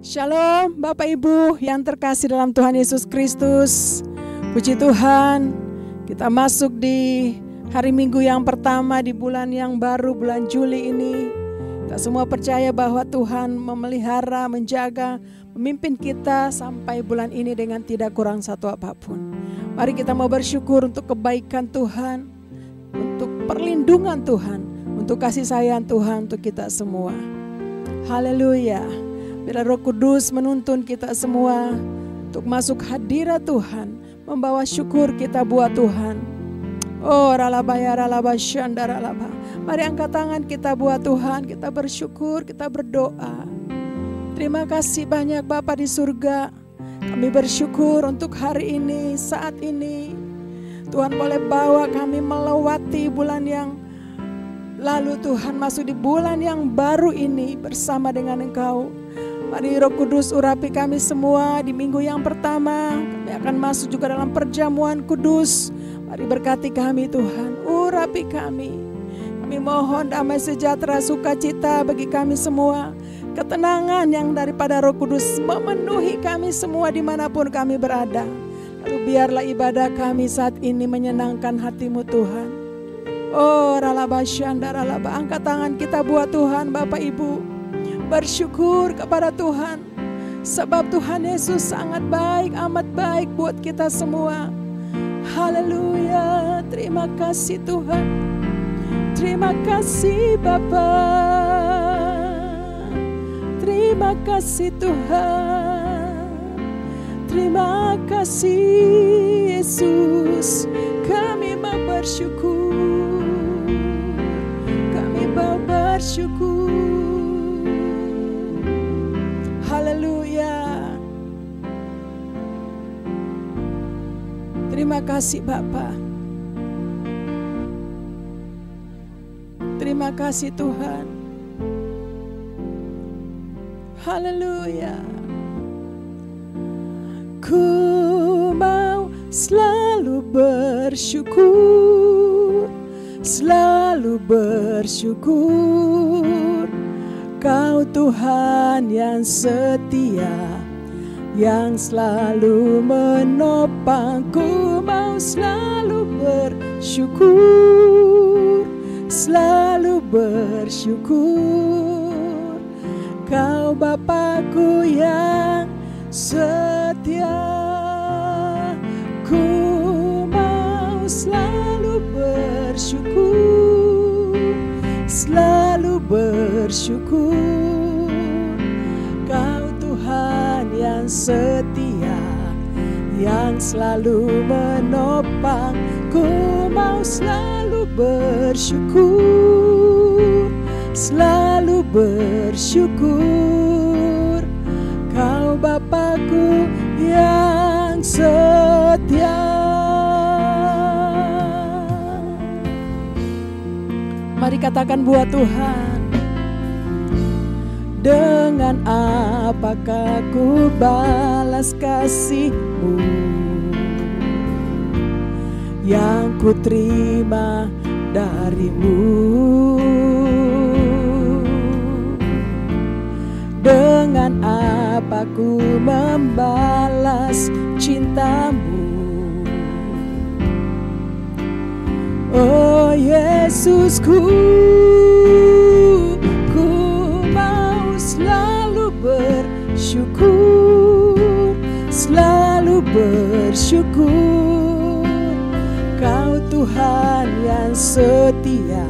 Shalom Bapak Ibu yang terkasih dalam Tuhan Yesus Kristus. Puji Tuhan, kita masuk di hari Minggu yang pertama di bulan yang baru, bulan Juli ini. Kita semua percaya bahwa Tuhan memelihara, menjaga, memimpin kita sampai bulan ini dengan tidak kurang satu apapun. Mari kita mau bersyukur untuk kebaikan Tuhan, untuk perlindungan Tuhan, untuk kasih sayang Tuhan untuk kita semua. Haleluya. Bila Roh Kudus menuntun kita semua untuk masuk hadirat Tuhan, membawa syukur kita buat Tuhan. Oh, ralabaya ralaba syandara ralaba. Mari angkat tangan kita buat Tuhan, kita bersyukur, kita berdoa. Terima kasih banyak Bapa di surga. Kami bersyukur untuk hari ini, saat ini. Tuhan boleh bawa kami melewati bulan yang lalu, Tuhan masuk di bulan yang baru ini bersama dengan Engkau. Mari Roh Kudus urapi kami semua di minggu yang pertama. Kami akan masuk juga dalam perjamuan kudus. Mari berkati kami Tuhan, urapi kami. Kami mohon damai sejahtera sukacita bagi kami semua. Ketenangan yang daripada Roh Kudus memenuhi kami semua dimanapun kami berada. Lalu biarlah ibadah kami saat ini menyenangkan hati-Mu Tuhan. Oh ralaba syanda ralaba, angkat tangan kita buat Tuhan Bapak Ibu. Bersyukur kepada Tuhan, sebab Tuhan Yesus sangat baik, amat baik buat kita semua. Haleluya, terima kasih Tuhan. Terima kasih Bapa. Terima kasih Tuhan. Terima kasih Yesus. Kami mau bersyukur. Kami mau bersyukur. Haleluya. Terima kasih Bapa. Terima kasih Tuhan. Haleluya. Ku mau selalu bersyukur, selalu bersyukur. Kau Tuhan yang setia, yang selalu menopangku. Mau selalu bersyukur, selalu bersyukur. Kau Bapakku yang setia. Ku mau selalu bersyukur, selalu bersyukur. Kau Tuhan yang setia, yang selalu menopang. Ku mau selalu bersyukur, selalu bersyukur. Kau Bapakku yang setia. Mari katakan buat Tuhan. Dengan apakah ku balas kasih-Mu yang ku terima dari-Mu? Dengan apa ku membalas cinta-Mu? Oh Yesusku, ku mau selalu bersyukur, selalu bersyukur. Kau Tuhan yang setia,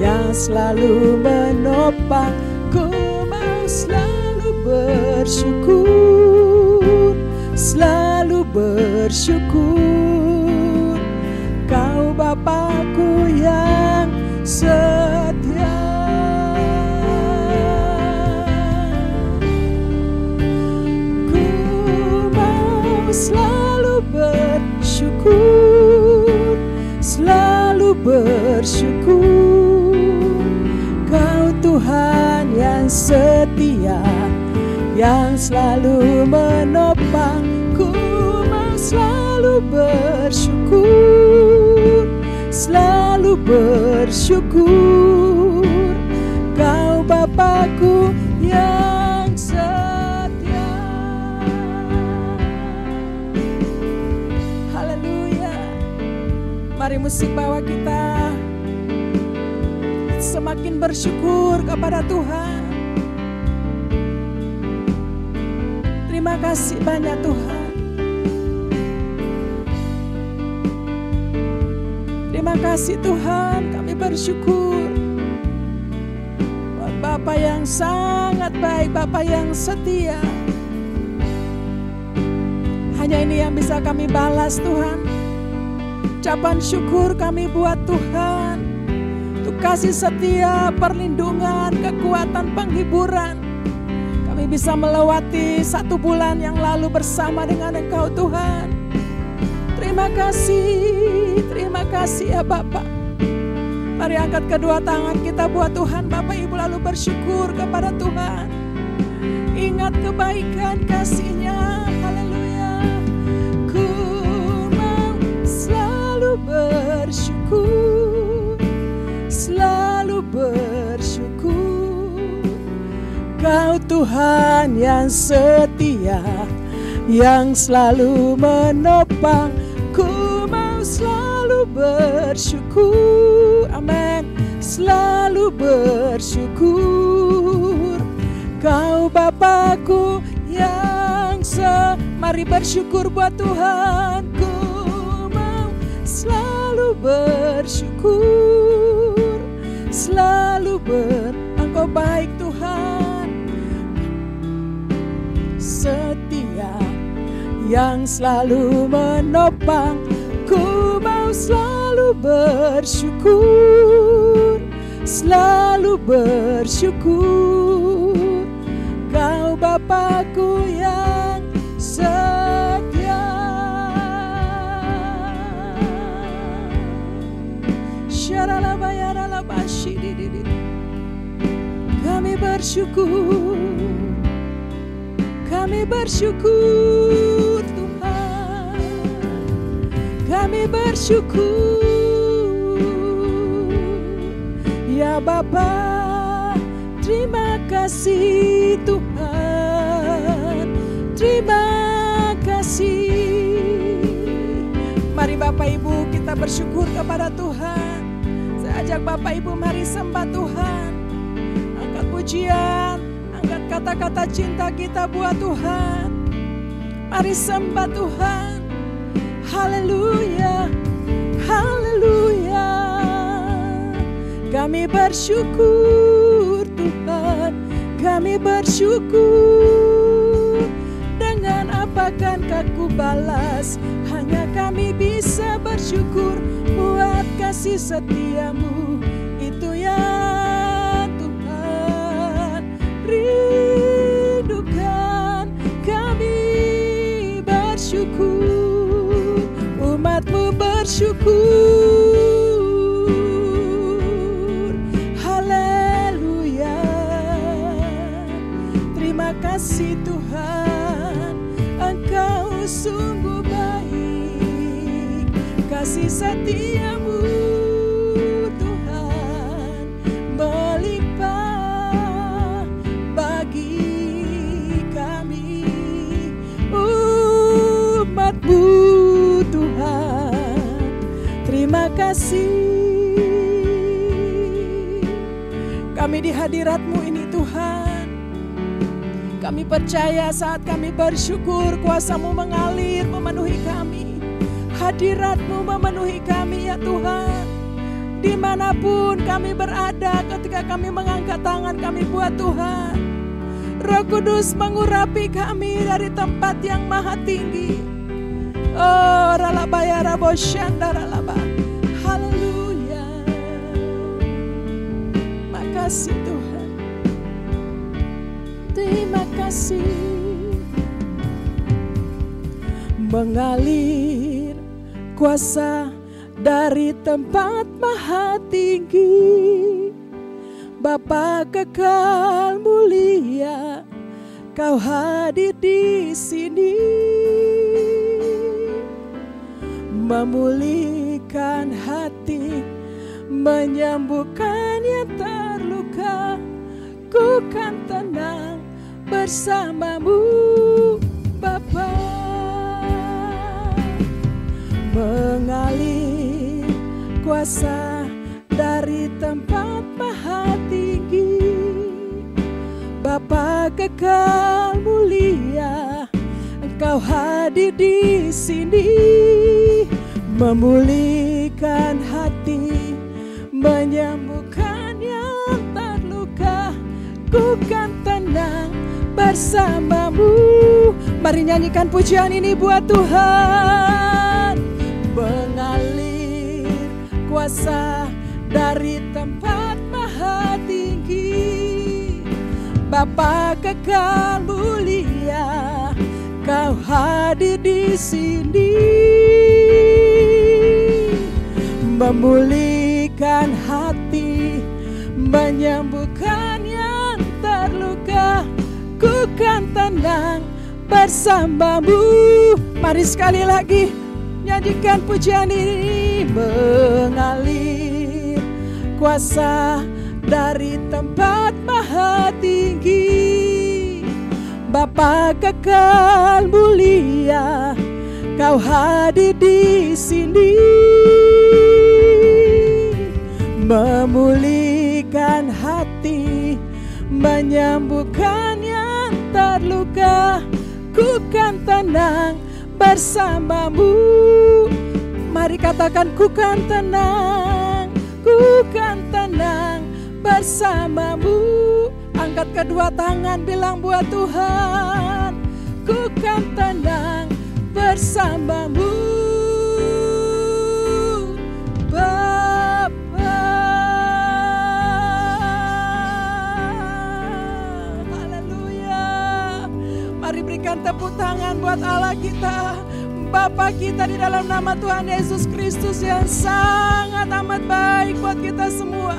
yang selalu menopang. Ku mau selalu bersyukur, selalu bersyukur. Kau Bapakku yang setia. Ku mau selalu bersyukur, selalu bersyukur. Kau Tuhan yang setia, yang selalu menopang. Ku mau selalu bersyukur, selalu bersyukur. Kau Bapakku yang setia. Mari musik bawa kita semakin bersyukur kepada Tuhan. Terima kasih banyak Tuhan. Terima kasih Tuhan, kami bersyukur. Bapa yang sangat baik, Bapa yang setia. Hanya ini yang bisa kami balas Tuhan. Ucapan syukur kami buat Tuhan. Untuk kasih setia, perlindungan, kekuatan, penghiburan. Kami bisa melewati 1 bulan yang lalu bersama dengan Engkau Tuhan. Terima kasih ya Bapak. Mari angkat kedua tangan kita buat Tuhan Bapak Ibu, lalu bersyukur kepada Tuhan. Ingat kebaikan kasih-Nya. Haleluya. Ku mau selalu bersyukur, selalu bersyukur. Kau Tuhan yang setia, yang selalu menopang. Ku mau selalu bersyukur, amin, selalu bersyukur. Kau Bapakku yang mari bersyukur buat Tuhan. Ku mau selalu bersyukur, selalu Engkau baik Tuhan, setia, yang selalu menopang. Ku mau selalu bersyukur, selalu bersyukur. Kau Bapakku yang setia. Kami bersyukur, kami bersyukur Tuhan, kami bersyukur ya Bapa. Terima kasih Tuhan, terima kasih. Mari Bapak Ibu kita bersyukur kepada Tuhan. Saya ajak Bapak Ibu mari sembah Tuhan. Angkat pujian, angkat kata-kata cinta kita buat Tuhan. Mari sembah Tuhan. Haleluya, haleluya. Kami bersyukur Tuhan, kami bersyukur. Dengan apakah ku balas? Hanya kami bisa bersyukur buat kasih setiamu. Itu ya Tuhan, rindukan kami bersyukur. Umat-Mu bersyukur. Haleluya. Terima kasih Tuhan, Engkau sungguh baik. Kasih setiamu Tuhan melimpah bagi kami, umat-Mu Tuhan. Terima kasih. Kami di hadirat-Mu ini Tuhan. Kami percaya saat kami bersyukur, kuasa-Mu mengalir memenuhi kami. Hadirat-Mu memenuhi kami ya Tuhan. Dimanapun kami berada, ketika kami mengangkat tangan kami buat Tuhan, Roh Kudus mengurapi kami dari tempat yang maha tinggi. Oh, ralabaya rabosyanda ralaba. Haleluya. Makasih Tuhan. Terima kasih. Mengalir kuasa dari tempat maha tinggi. Bapa kekal mulia, Kau hadir di sini. Memulihkan hati, menyembuhkan yang terluka. Ku kan tenang bersama-Mu Bapa. Mengalir kuasa dari tempat maha tinggi. Bapa kekal mulia, Engkau hadir di sini, memulihkan hati, menyembuhkan yang terluka. Ku kan tenang bersamamu. Mari nyanyikan pujian ini buat Tuhan. Mengalir kuasa dari tempat maha tinggi. Bapa kekal mulia, Kau hadir di sini, memulihkan hati, menyembuhkan yang terluka. Ku kan tenang bersamamu. Mari sekali lagi nyanyikan pujian ini. Mengalir kuasa dari tempat maha tinggi. Bapa kekal mulia, Kau hadir di sini, memulihkan hati, menyembuhkan yang terluka. Ku kan tenang bersamamu. Mari katakan, ku kan tenang, ku kan tenang bersamamu. Angkat kedua tangan, bilang buat Tuhan, ku kan tenang bersamamu. Bapa, haleluya. Mari berikan tepuk tangan buat Allah kita, Bapa kita di dalam nama Tuhan Yesus Kristus yang sangat amat baik buat kita semua.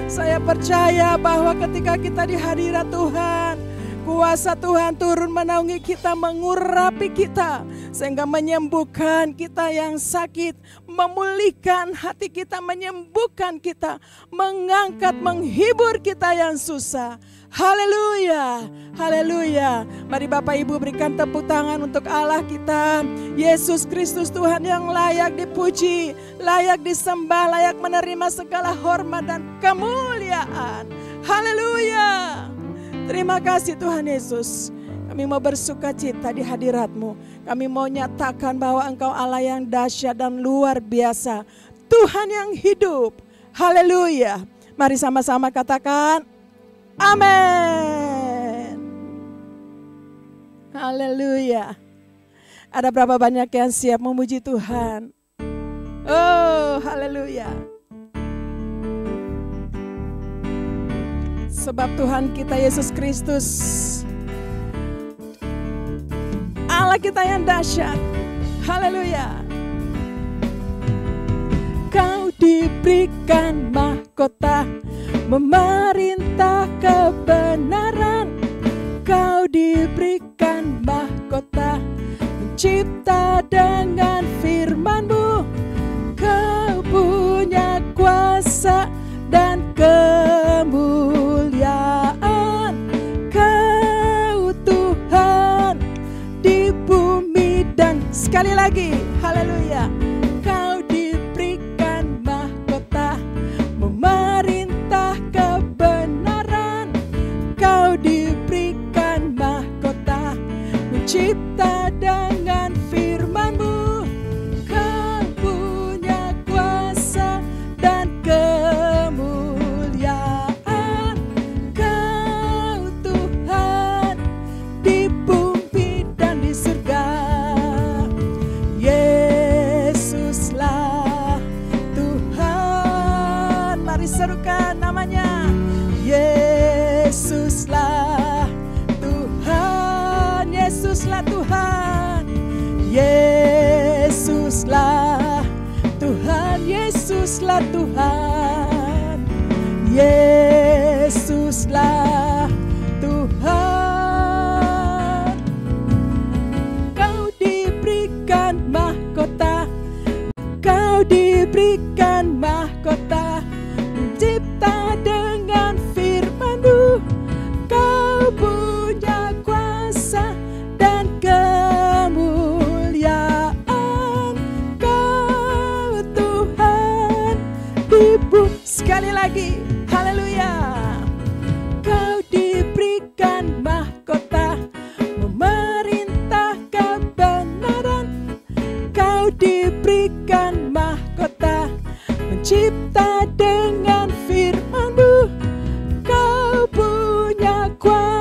Saya percaya bahwa ketika kita di hadirat Tuhan, kuasa Tuhan turun menaungi kita, mengurapi kita, sehingga menyembuhkan kita yang sakit, memulihkan hati kita, menyembuhkan kita, mengangkat, menghibur kita yang susah. Haleluya, haleluya. Mari Bapak Ibu berikan tepuk tangan untuk Allah kita, Yesus Kristus Tuhan yang layak dipuji, layak disembah, layak menerima segala hormat dan kemuliaan. Haleluya. Terima kasih Tuhan Yesus. Kami mau bersuka cita di hadirat-Mu. Kami mau nyatakan bahwa Engkau Allah yang dahsyat dan luar biasa, Tuhan yang hidup. Haleluya. Mari sama-sama katakan amin. Haleluya. Ada berapa banyak yang siap memuji Tuhan? Oh, haleluya. Sebab Tuhan kita Yesus Kristus, Allah kita yang dahsyat. Haleluya. Kau diberikan mahkota, memerintah kebenaran. Kau diberikan mahkota, mencipta dengan firman-Mu. Kau punya kuasa dan kemuliaan. Kau Tuhan di bumi dan sekali lagi, haleluya. Kau diberikan mahkota, memerintah kebenaran. Kau diberikan mahkota, mencipta dengan firman-Mu. Kau punya kuasa dan kemuliaan. Kau Tuhan di bumi dan di surga. Yesuslah Tuhan. Mari serukan namanya. Yesuslah Tuhan. Yesuslah Tuhan. Yesuslah Tuhan. Yesuslah Tuhan. Yesuslah Tuhan. Kau diberikan mahkota, Kau diberikan mahkota, mencipta dengan firman-Mu. Kau punya kuasa dan kemuliaan. Kau Tuhan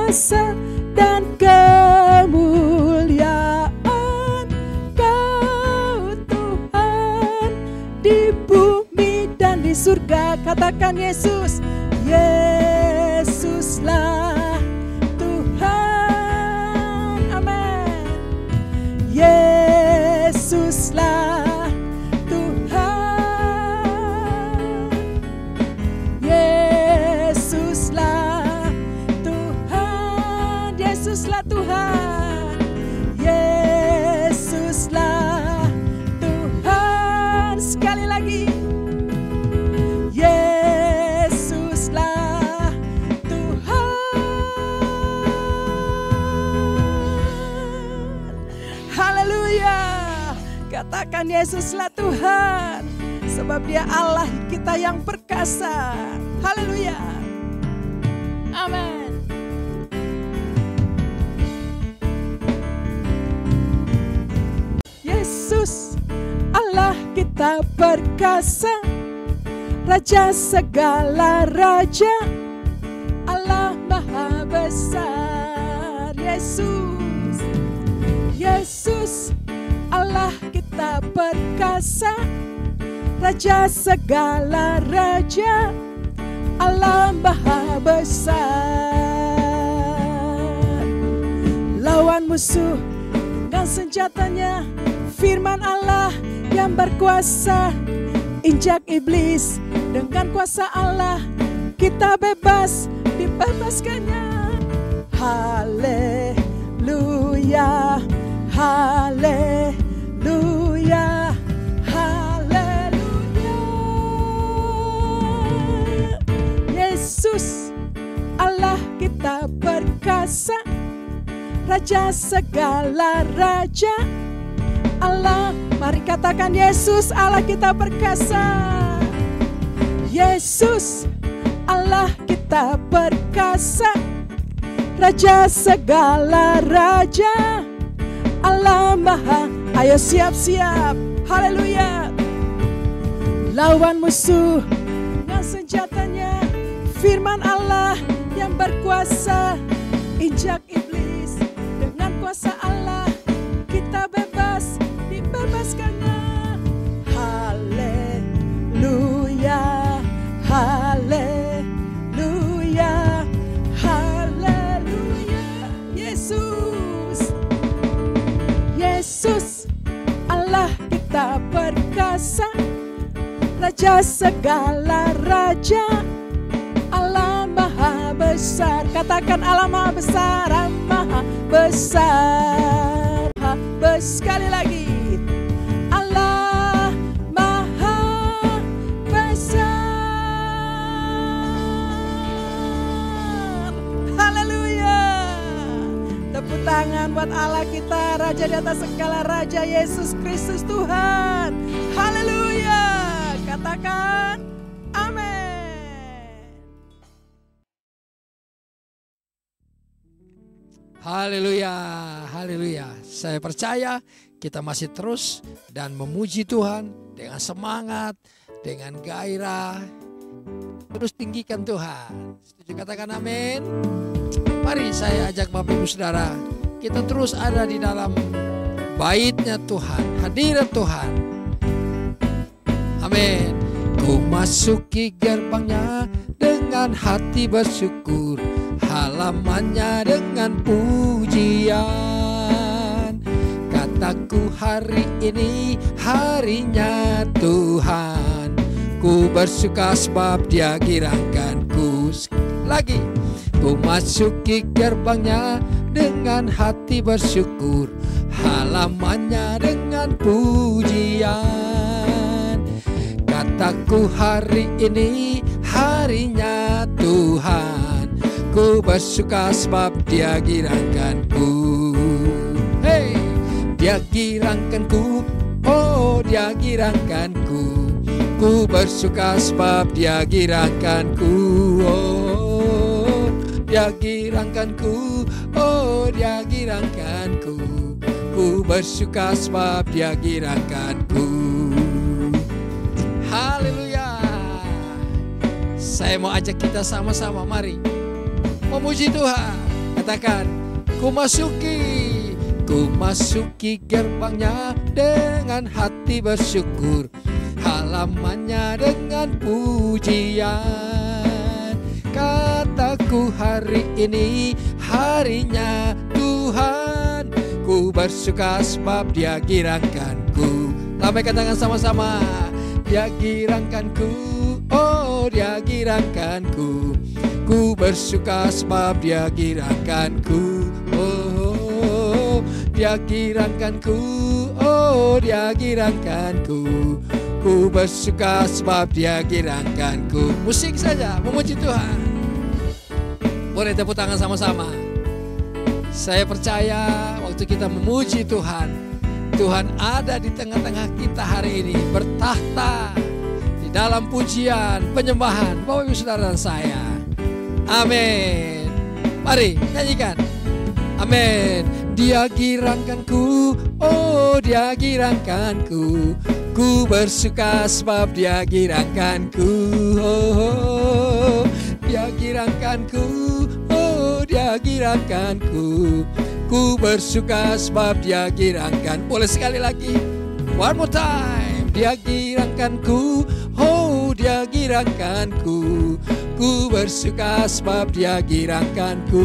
kuasa dan kemuliaan. Kau Tuhan di bumi dan di surga. Katakan Yesus, Yesuslah Tuhan. Amin. Yesuslah Tuhan. Yesuslah Tuhan. Yesuslah Tuhan. Yesuslah Tuhan. Sekali lagi. Yesuslah Tuhan. Haleluya. Katakan Yesuslah Tuhan. Sebab Dia Allah kita yang perkasa. Haleluya. Amin. Yesus Allah kita perkasa, Raja segala raja, Allah maha besar. Yesus, Yesus Allah kita perkasa, Raja segala raja, Allah maha besar. Lawan musuh dengan senjatanya, firman Allah yang berkuasa. Injak iblis dengan kuasa Allah, kita bebas, dibebaskannya. Haleluya, haleluya, haleluya. Yesus Allah kita perkasa, Raja segala raja, Allah. Mari katakan Yesus Allah kita perkasa. Yesus Allah kita perkasa, Raja segala raja, Allah maha. Ayo siap-siap. Haleluya. Lawan musuh dengan senjatanya, firman Allah yang berkuasa. Injak iblis dengan kuasa Allah, kita bebas, dibebaskannya. Haleluya, haleluya, haleluya. Yesus, Yesus Allah kita perkasa, Raja segala raja, Allah maha besar. Katakan Allah maha besar, Allah maha besar. Sekali lagi, Allah maha besar. Haleluya. Tepuk tangan buat Allah kita, Raja di atas segala raja, Yesus Kristus Tuhan. Haleluya. Katakan amin. Haleluya, haleluya. Saya percaya kita masih terus dan memuji Tuhan dengan semangat, dengan gairah. Terus tinggikan Tuhan. Setuju katakan amin. Mari saya ajak Bapak Ibu Saudara, kita terus ada di dalam bait-Nya Tuhan, hadirat Tuhan. Amin. Ku masuki gerbang-Nya dengan hati bersyukur, halamannya dengan pujian. Kataku hari ini harinya Tuhan, ku bersuka sebab Dia girangkanku. Lagi, ku masuki gerbang-Nya dengan hati bersyukur, halamannya dengan pujian. Kataku hari ini harinya Tuhan, ku bersuka sebab Dia girangkanku. Hey, Dia girangkanku, oh Dia girangkanku. Ku bersuka sebab Dia girangkanku. Oh, Dia girangkanku, oh Dia girangkanku. Ku bersuka sebab Dia girangkanku. Haleluya. Saya mau ajak kita sama-sama, mari memuji Tuhan. katakan, ku masuki gerbangnya dengan hati bersyukur, halamannya dengan pujian. Kataku hari ini harinya Tuhan, ku bersuka sebab Dia girangkanku. Lambaikan tangan sama-sama. Dia girangkanku, oh Dia girangkanku. Ku bersuka sebab Dia girangkanku. Oh, Dia girangkanku, oh Dia girangkanku. Ku bersuka sebab Dia girangkanku. Musik saja, memuji Tuhan. Boleh tepuk tangan sama-sama. Saya percaya waktu kita memuji Tuhan, Tuhan ada di tengah-tengah kita hari ini, bertahta di dalam pujian, penyembahan Bapak Ibu Saudara dan saya. Amin. Mari nyanyikan. Amin. Dia girangkanku, oh Dia girangkanku. Ku bersuka sebab Dia girangkanku. Oh, Dia girangkanku, oh Dia girangkanku. Ku bersuka sebab Dia girangkan. Boleh sekali lagi. One more time. Dia girangkanku, oh Dia girangkanku. Ku bersuka sebab Dia girangkanku.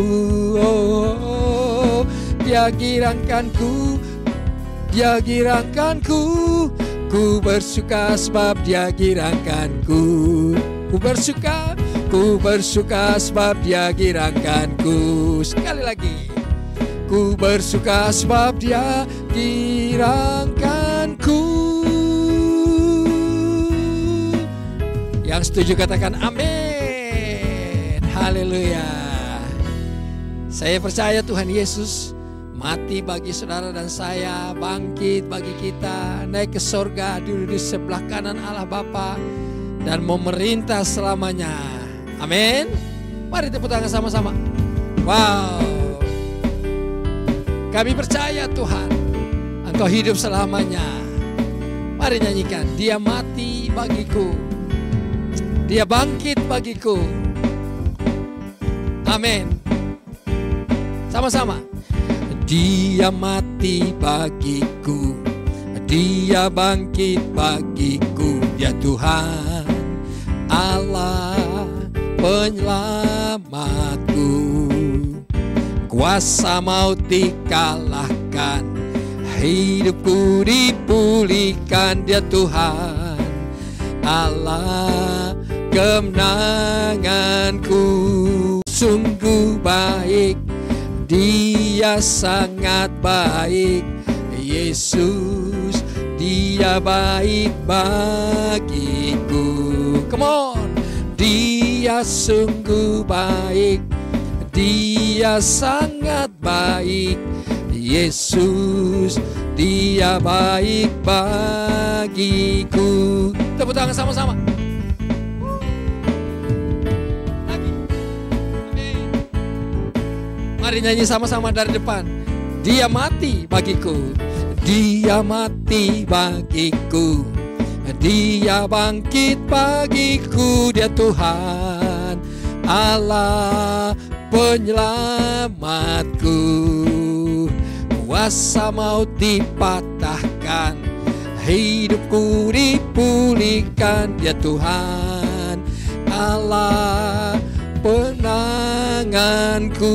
Oh, Dia girangkanku, Dia girangkanku. Ku bersuka sebab Dia girangkanku. Ku bersuka sebab Dia girangkanku. Sekali lagi. Ku bersuka sebab Dia girangkanku. Yang setuju katakan amin. Haleluya. Saya percaya Tuhan Yesus mati bagi saudara dan saya, bangkit bagi kita, naik ke sorga, duduk di sebelah kanan Allah Bapa dan memerintah selamanya. Amin. Mari tepuk tangan sama-sama. Wow. Kami percaya Tuhan, Engkau hidup selamanya. Mari nyanyikan. Dia mati bagiku, Dia bangkit bagiku. Amin. Sama-sama. Dia mati bagiku, Dia bangkit bagiku. Dia Tuhan Allah penyelamatku. Kuasa maut dikalahkan, hidupku dipulihkan. Dia Tuhan Allah kemenanganku. Sungguh baik, Dia sangat baik. Yesus, Dia baik bagiku. Come on. Dia sungguh baik, Dia sangat baik. Yesus, Dia baik bagiku. Tepuk tangan sama-sama. Lagi. Amin. Mari nyanyi sama-sama dari depan. Dia mati bagiku, Dia mati bagiku. Dia bangkit bagiku. Dia Tuhan Allah penyelamatku. Kuasa maut dipatahkan, hidupku dipulihkan. Dia Tuhan Allah penanganku.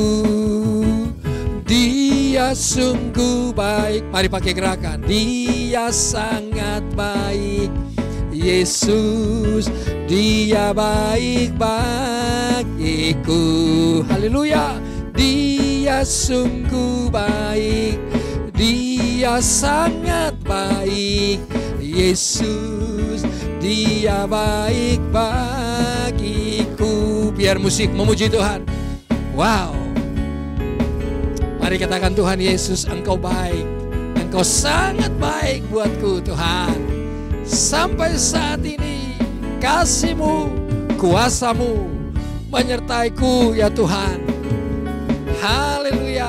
Dia sungguh baik. Mari pakai gerakan. Dia sangat baik. Yesus, Dia baik bagiku. Haleluya. Dia sungguh baik, Dia sangat baik. Yesus, Dia baik bagiku. Biar musik memuji Tuhan. Wow. Mari katakan, Tuhan Yesus, Engkau baik. Engkau sangat baik buatku Tuhan. Sampai saat ini kasih-Mu, kuasa-Mu menyertaiku ya Tuhan. Haleluya.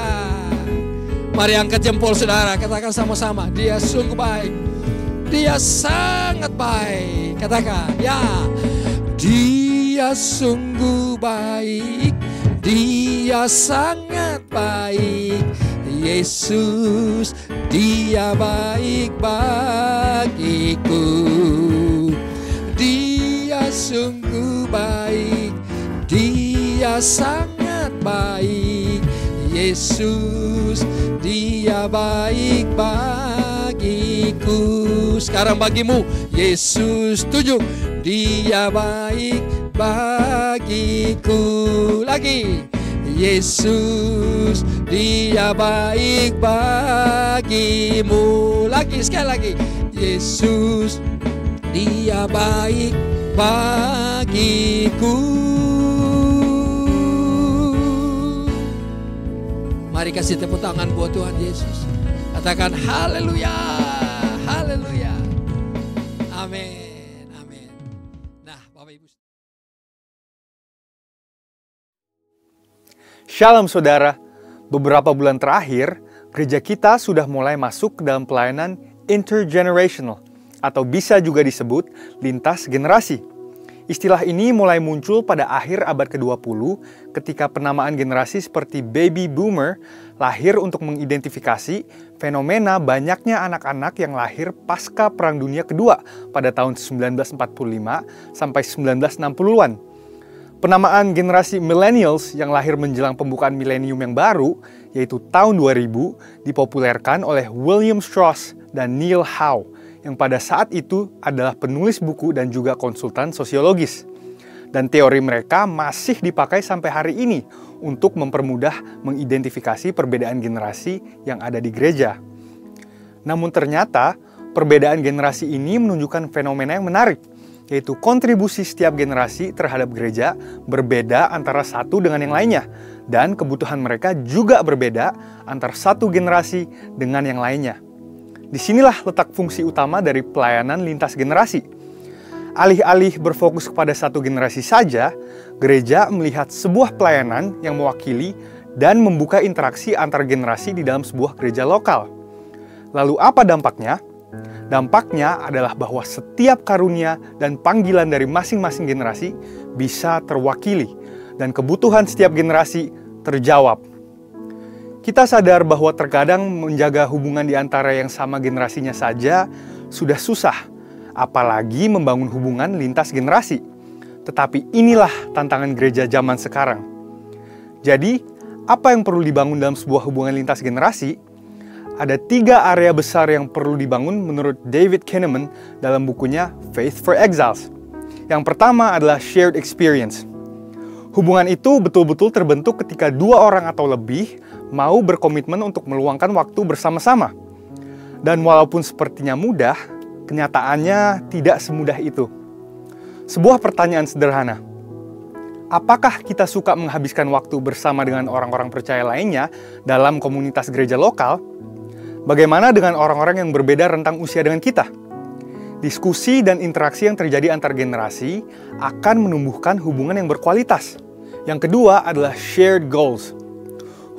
Mari angkat jempol saudara, katakan sama-sama. Dia sungguh baik, Dia sangat baik. Katakan, ya. Dia sungguh baik, Dia sangat baik. Yesus, Dia baik bagiku. Dia sungguh baik, Dia sangat baik. Yesus, Dia baik bagiku. Sekarang bagimu, Yesus tunjuk, Dia baik bagiku. Lagi, Yesus, Dia baik bagimu. Lagi, sekali lagi, Yesus, Dia baik bagiku. Mari kasih tepuk tangan buat Tuhan Yesus. Katakan haleluya, haleluya. Amin, amin. Nah, Bapak Ibu. Shalom saudara, beberapa bulan terakhir, gereja kita sudah mulai masuk ke dalam pelayanan intergenerational, atau bisa juga disebut lintas generasi. Istilah ini mulai muncul pada akhir abad ke-20 ketika penamaan generasi seperti baby boomer lahir untuk mengidentifikasi fenomena banyaknya anak-anak yang lahir pasca Perang Dunia Kedua pada tahun 1945 sampai 1960-an. Penamaan generasi millennials yang lahir menjelang pembukaan milenium yang baru, yaitu tahun 2000, dipopulerkan oleh William Strauss dan Neil Howe, yang pada saat itu adalah penulis buku dan juga konsultan sosiologis. Dan teori mereka masih dipakai sampai hari ini untuk mempermudah mengidentifikasi perbedaan generasi yang ada di gereja. Namun ternyata, perbedaan generasi ini menunjukkan fenomena yang menarik, yaitu kontribusi setiap generasi terhadap gereja berbeda antara satu dengan yang lainnya, dan kebutuhan mereka juga berbeda antara satu generasi dengan yang lainnya. Disinilah letak fungsi utama dari pelayanan lintas generasi. Alih-alih berfokus kepada satu generasi saja, gereja melihat sebuah pelayanan yang mewakili dan membuka interaksi antar generasi di dalam sebuah gereja lokal. Lalu apa dampaknya? Dampaknya adalah bahwa setiap karunia dan panggilan dari masing-masing generasi bisa terwakili dan kebutuhan setiap generasi terjawab. Kita sadar bahwa terkadang menjaga hubungan di antara yang sama generasinya saja sudah susah, apalagi membangun hubungan lintas generasi. Tetapi inilah tantangan gereja zaman sekarang. Jadi, apa yang perlu dibangun dalam sebuah hubungan lintas generasi? Ada 3 area besar yang perlu dibangun menurut David Kinnaman dalam bukunya Faith for Exiles. Yang pertama adalah shared experience. Hubungan itu betul-betul terbentuk ketika 2 orang atau lebih mau berkomitmen untuk meluangkan waktu bersama-sama. Dan walaupun sepertinya mudah, kenyataannya tidak semudah itu. Sebuah pertanyaan sederhana. Apakah kita suka menghabiskan waktu bersama dengan orang-orang percaya lainnya dalam komunitas gereja lokal? Bagaimana dengan orang-orang yang berbeda rentang usia dengan kita? Diskusi dan interaksi yang terjadi antar generasi akan menumbuhkan hubungan yang berkualitas. Yang kedua adalah shared goals.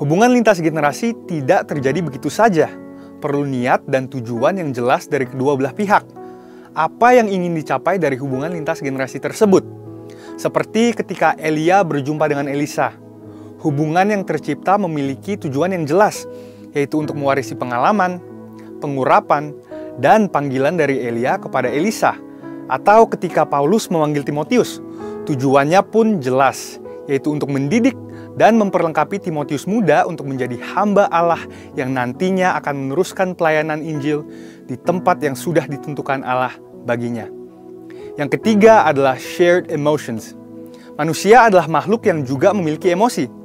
Hubungan lintas generasi tidak terjadi begitu saja. Perlu niat dan tujuan yang jelas dari kedua belah pihak. Apa yang ingin dicapai dari hubungan lintas generasi tersebut? Seperti ketika Elia berjumpa dengan Elisa. Hubungan yang tercipta memiliki tujuan yang jelas, yaitu untuk mewarisi pengalaman, pengurapan, dan panggilan dari Elia kepada Elisa. Atau ketika Paulus memanggil Timotius, tujuannya pun jelas, yaitu untuk mendidik dan memperlengkapi Timotius muda untuk menjadi hamba Allah yang nantinya akan meneruskan pelayanan Injil di tempat yang sudah ditentukan Allah baginya. Yang ketiga adalah shared emotions. Manusia adalah makhluk yang juga memiliki emosi.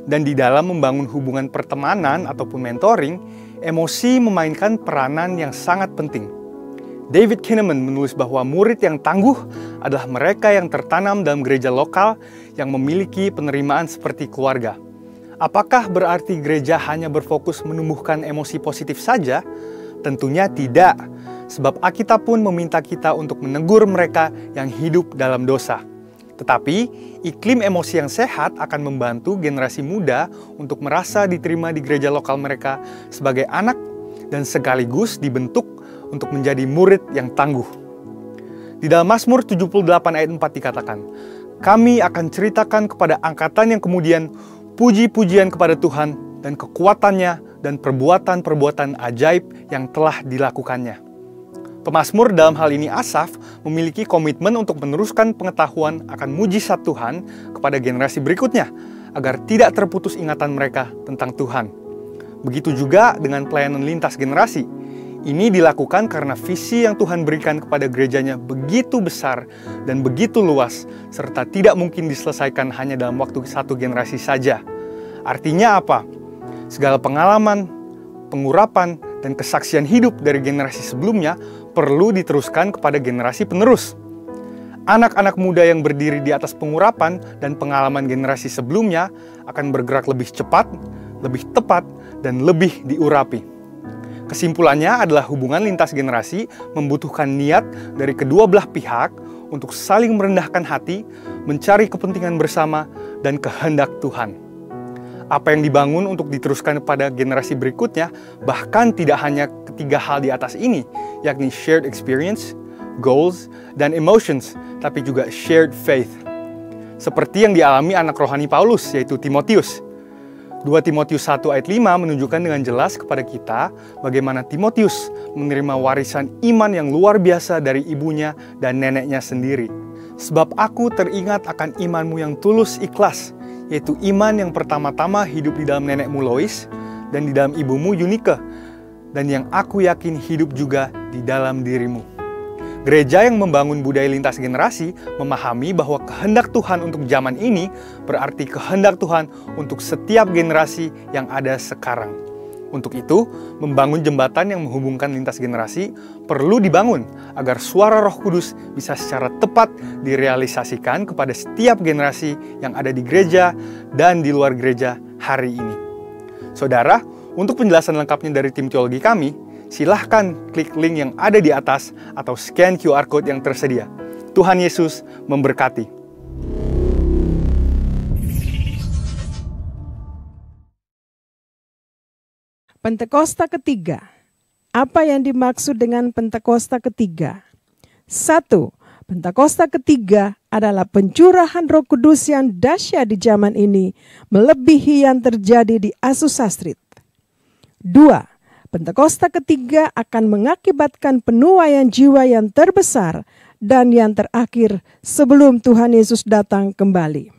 Dan di dalam membangun hubungan pertemanan ataupun mentoring, emosi memainkan peranan yang sangat penting. David Kinnaman menulis bahwa murid yang tangguh adalah mereka yang tertanam dalam gereja lokal yang memiliki penerimaan seperti keluarga. Apakah berarti gereja hanya berfokus menumbuhkan emosi positif saja? Tentunya tidak, sebab Alkitab pun meminta kita untuk menegur mereka yang hidup dalam dosa. Tetapi, iklim emosi yang sehat akan membantu generasi muda untuk merasa diterima di gereja lokal mereka sebagai anak dan sekaligus dibentuk untuk menjadi murid yang tangguh. Di dalam Mazmur 78 ayat 4 dikatakan, "Kami akan ceritakan kepada angkatan yang kemudian puji-pujian kepada Tuhan dan kekuatannya dan perbuatan-perbuatan ajaib yang telah dilakukannya. Pemazmur dalam hal ini Asaf memiliki komitmen untuk meneruskan pengetahuan akan mujizat Tuhan kepada generasi berikutnya agar tidak terputus ingatan mereka tentang Tuhan. Begitu juga dengan pelayanan lintas generasi. Ini dilakukan karena visi yang Tuhan berikan kepada gerejanya begitu besar dan begitu luas, serta tidak mungkin diselesaikan hanya dalam waktu satu generasi saja. Artinya apa? Segala pengalaman, pengurapan, dan kesaksian hidup dari generasi sebelumnya perlu diteruskan kepada generasi penerus. Anak-anak muda yang berdiri di atas pengurapan dan pengalaman generasi sebelumnya akan bergerak lebih cepat, lebih tepat, dan lebih diurapi. Kesimpulannya adalah hubungan lintas generasi membutuhkan niat dari kedua belah pihak untuk saling merendahkan hati, mencari kepentingan bersama, dan kehendak Tuhan. Apa yang dibangun untuk diteruskan kepada generasi berikutnya bahkan tidak hanya ketiga hal di atas ini, yakni shared experience, goals, dan emotions, tapi juga shared faith. Seperti yang dialami anak rohani Paulus, yaitu Timotius. 2 Timotius 1 ayat 5 menunjukkan dengan jelas kepada kita bagaimana Timotius menerima warisan iman yang luar biasa dari ibunya dan neneknya sendiri. Sebab aku teringat akan imanmu yang tulus ikhlas, yaitu iman yang pertama-tama hidup di dalam nenekmu Lois dan di dalam ibumu Yunike, dan yang aku yakin hidup juga di dalam dirimu. Gereja yang membangun budaya lintas generasi memahami bahwa kehendak Tuhan untuk zaman ini berarti kehendak Tuhan untuk setiap generasi yang ada sekarang. Untuk itu, membangun jembatan yang menghubungkan lintas generasi perlu dibangun agar suara Roh Kudus bisa secara tepat direalisasikan kepada setiap generasi yang ada di gereja dan di luar gereja hari ini. Saudara, untuk penjelasan lengkapnya dari tim teologi kami, silahkan klik link yang ada di atas atau scan QR Code yang tersedia. Tuhan Yesus memberkati. Pentakosta ketiga. Apa yang dimaksud dengan Pentakosta ketiga? 1. Pentakosta ketiga adalah pencurahan Roh Kudus yang dahsyat di zaman ini, melebihi yang terjadi di Azusa Street. 2. Pentakosta ketiga akan mengakibatkan penuaian jiwa yang terbesar dan yang terakhir sebelum Tuhan Yesus datang kembali.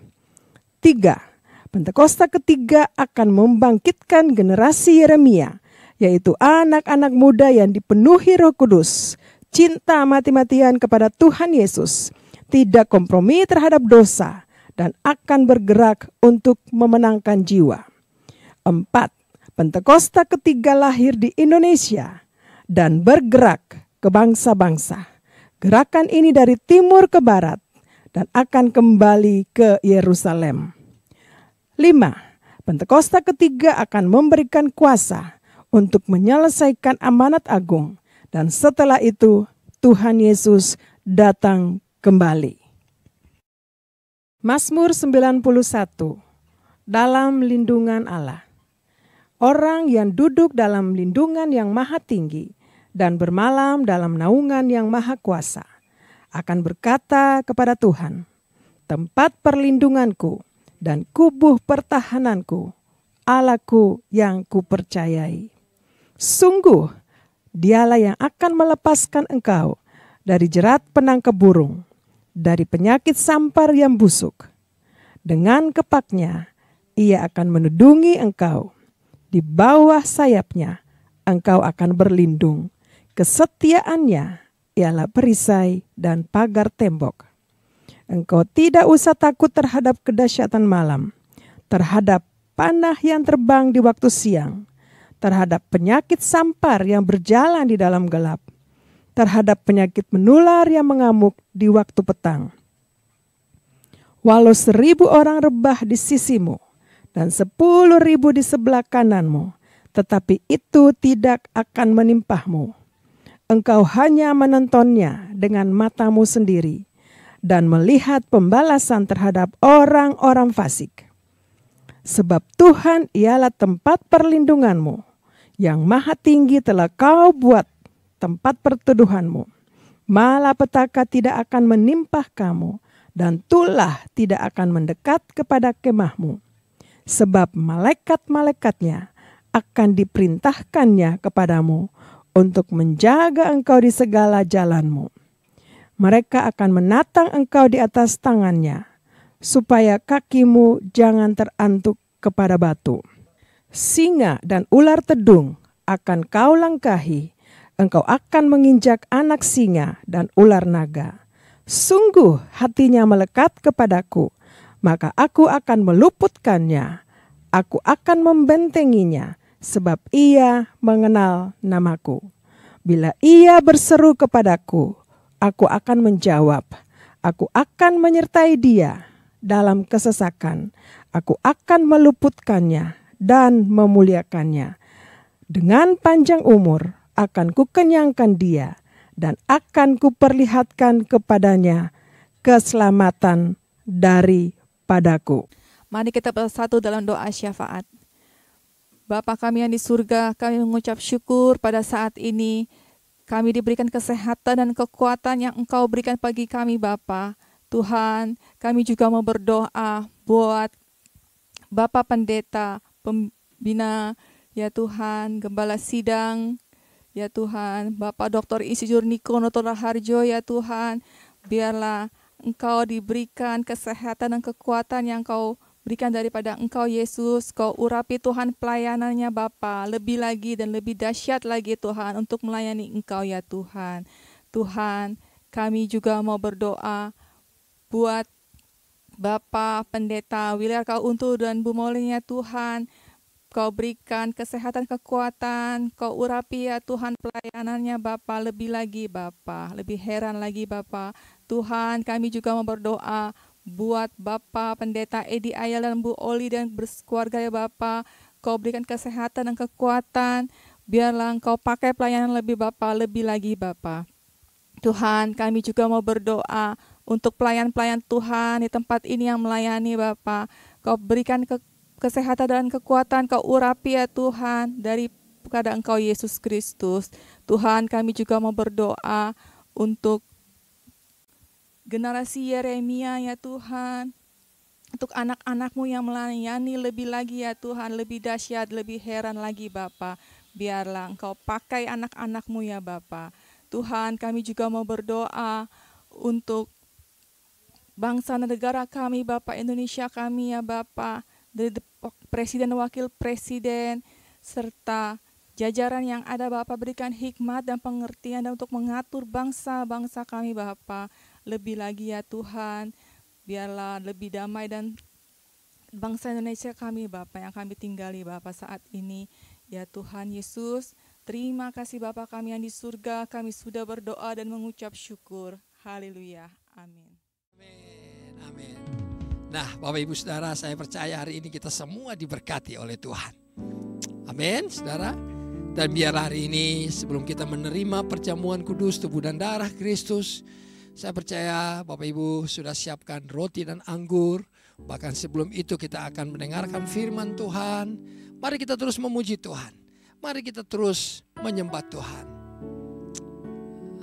3. Pentakosta ketiga akan membangkitkan generasi Yeremia, yaitu anak-anak muda yang dipenuhi Roh Kudus, cinta mati-matian kepada Tuhan Yesus, tidak kompromi terhadap dosa, dan akan bergerak untuk memenangkan jiwa. 4. Pentakosta ketiga lahir di Indonesia dan bergerak ke bangsa-bangsa. Gerakan ini dari timur ke barat dan akan kembali ke Yerusalem. 5. Pentakosta ketiga akan memberikan kuasa untuk menyelesaikan amanat agung, dan setelah itu Tuhan Yesus datang kembali. Mazmur 91. Dalam lindungan Allah. Orang yang duduk dalam lindungan yang maha tinggi dan bermalam dalam naungan yang maha kuasa akan berkata kepada Tuhan, tempat perlindunganku dan kubuh pertahananku, Allahku yang kupercayai. Sungguh, dialah yang akan melepaskan engkau dari jerat penangkap burung, dari penyakit sampar yang busuk. Dengan kepaknya, ia akan menudungi engkau. Di bawah sayapnya, engkau akan berlindung. Kesetiaannya ialah perisai dan pagar tembok. Engkau tidak usah takut terhadap kedahsyatan malam, terhadap panah yang terbang di waktu siang, terhadap penyakit sampar yang berjalan di dalam gelap, terhadap penyakit menular yang mengamuk di waktu petang. Walau 1000 orang rebah di sisimu, dan 10.000 di sebelah kananmu, tetapi itu tidak akan menimpahmu. Engkau hanya menontonnya dengan matamu sendiri dan melihat pembalasan terhadap orang-orang fasik. Sebab Tuhan ialah tempat perlindunganmu, yang maha tinggi telah kau buat tempat perteduhanmu. Malapetaka tidak akan menimpah kamu, dan tulah tidak akan mendekat kepada kemahmu. sebab malaikat-malaikatnya akan diperintahkannya kepadamu untuk menjaga engkau di segala jalanmu. Mereka akan menatang engkau di atas tangannya, supaya kakimu jangan terantuk kepada batu. Singa dan ular tedung akan kau langkahi, engkau akan menginjak anak singa dan ular naga. Sungguh hatinya melekat kepadaku, maka aku akan meluputkannya. Aku akan membentenginya, sebab ia mengenal namaku. Bila ia berseru kepadaku, aku akan menjawab. Aku akan menyertai dia dalam kesesakan. Aku akan meluputkannya dan memuliakannya. Dengan panjang umur akan kukenyangkan dia, dan akan kuperlihatkan kepadanya keselamatan daripadaku. Mari kita bersatu dalam doa syafaat. Bapa kami yang di surga, kami mengucap syukur pada saat ini. Kami diberikan kesehatan dan kekuatan yang Engkau berikan bagi kami Bapa. Tuhan, kami juga mau berdoa buat Bapak Pendeta, Pembina, ya Tuhan, Gembala Sidang, ya Tuhan, Bapak Dr. Insinyur Niko Noto Raharjo, ya Tuhan. Biarlah Engkau diberikan kesehatan dan kekuatan yang Kau berikan daripada Engkau Yesus. Kau urapi Tuhan pelayanannya Bapa lebih lagi dan lebih dahsyat lagi Tuhan untuk melayani Engkau ya Tuhan. Tuhan, kami juga mau berdoa buat Bapak Pendeta Williar Kau Untu dan Bu Molin ya Tuhan. Kau berikan kesehatan kekuatan, Kau urapi ya Tuhan pelayanannya Bapa lebih lagi Bapa, lebih heran lagi Bapa. Tuhan, kami juga mau berdoa buat Bapak Pendeta Edi Ayal dan Bu Oli dan berkeluarga ya Bapak. Kau berikan kesehatan dan kekuatan. Biarlah Engkau pakai pelayanan lebih Bapak, lebih lagi Bapak. Tuhan, kami juga mau berdoa untuk pelayan-pelayan Tuhan di tempat ini yang melayani Bapak. Kau berikan kesehatan dan kekuatan, Kau urapi ya Tuhan daripada Engkau Yesus Kristus. Tuhan, kami juga mau berdoa untuk generasi Yeremia ya Tuhan, untuk anak-anak-Mu yang melayani lebih lagi ya Tuhan, lebih dahsyat, lebih heran lagi Bapa. Biarlah Engkau pakai anak-anak-Mu ya Bapa. Tuhan, kami juga mau berdoa untuk bangsa dan negara kami Bapa, Indonesia kami ya Bapa, dari Presiden, Wakil Presiden, serta jajaran yang ada Bapa, berikan hikmat dan pengertian dan untuk mengatur bangsa-bangsa kami Bapa. Lebih lagi ya Tuhan, biarlah lebih damai dan bangsa Indonesia kami Bapa yang kami tinggali Bapa saat ini. Ya Tuhan Yesus, terima kasih Bapa kami yang di surga, kami sudah berdoa dan mengucap syukur. Haleluya, amin. Amin, amin. Nah Bapak Ibu Saudara, saya percaya hari ini kita semua diberkati oleh Tuhan. Amin Saudara. Dan biar hari ini sebelum kita menerima perjamuan kudus tubuh dan darah Kristus, saya percaya Bapak Ibu sudah siapkan roti dan anggur. Bahkan sebelum itu kita akan mendengarkan firman Tuhan. Mari kita terus memuji Tuhan. Mari kita terus menyembah Tuhan.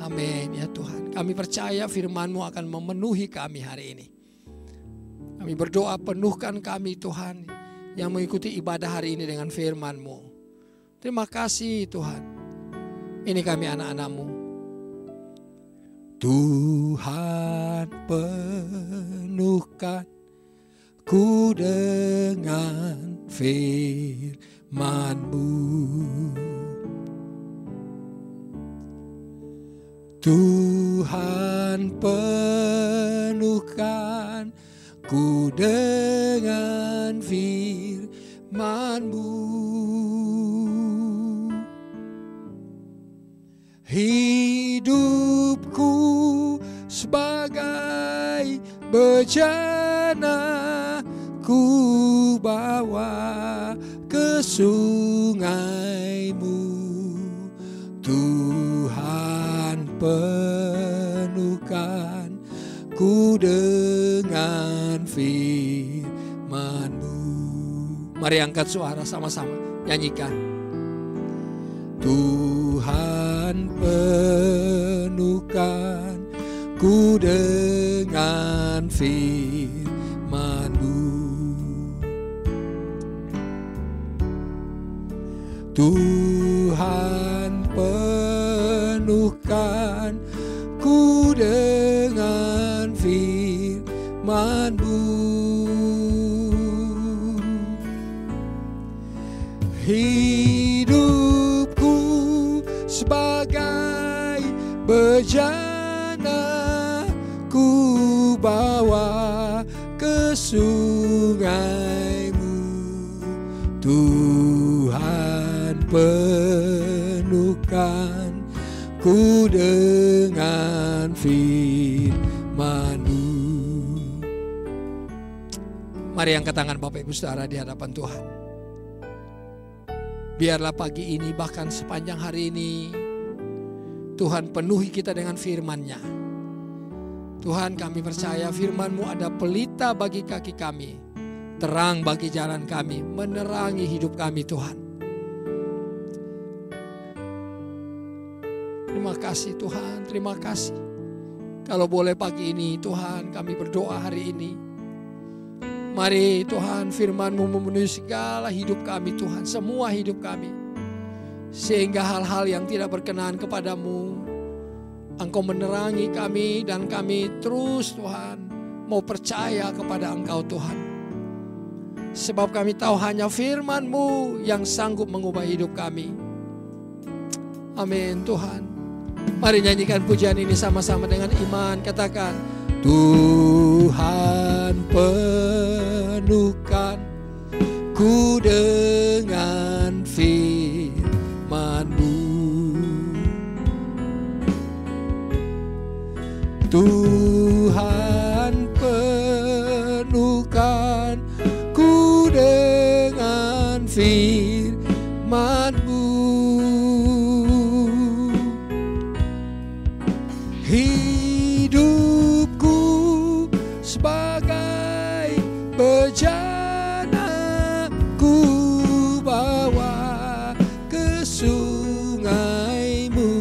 Amin ya Tuhan. Kami percaya firman-Mu akan memenuhi kami hari ini. Kami berdoa penuhkan kami Tuhan yang mengikuti ibadah hari ini dengan firman-Mu. Terima kasih Tuhan. Ini kami anak-anak-Mu. Tuhan penuhkan ku dengan firman-Mu. Tuhan penuhkan ku dengan firman-Mu. Hidupku sebagai bejana ku bawa ke sungai-Mu. Tuhan penuhkan ku dengan firman-Mu. Mari angkat suara sama-sama nyanyikan. Tuhan penuhkan ku dengan firman-Mu. Tuhan penuhkan ku dengan firman-Mu. Hidupku sebagai bejana ku bawa ke sungai-Mu. Tuhan penuhkan ku dengan firman-Mu. Mari angkat tangan Bapak Ibu Saudara di hadapan Tuhan. Biarlah pagi ini bahkan sepanjang hari ini Tuhan penuhi kita dengan firman-Nya. Tuhan, kami percaya firman-Mu ada pelita bagi kaki kami, terang bagi jalan kami, menerangi hidup kami Tuhan. Terima kasih Tuhan, terima kasih. Kalau boleh pagi ini Tuhan kami berdoa hari ini. Mari Tuhan firman-Mu memenuhi segala hidup kami Tuhan, semua hidup kami. Sehingga hal-hal yang tidak berkenan kepadamu, Engkau menerangi kami dan kami terus Tuhan mau percaya kepada Engkau Tuhan. Sebab kami tahu hanya firman-Mu yang sanggup mengubah hidup kami. Amin Tuhan. Mari nyanyikan pujian ini sama-sama dengan iman. Katakan, Tuhan penuhkan ku dengan firman-Mu. Tuhan penuhkan ku dengan firman-Mu. Hidupku sebagai bejana ku bawa ke sungai-Mu.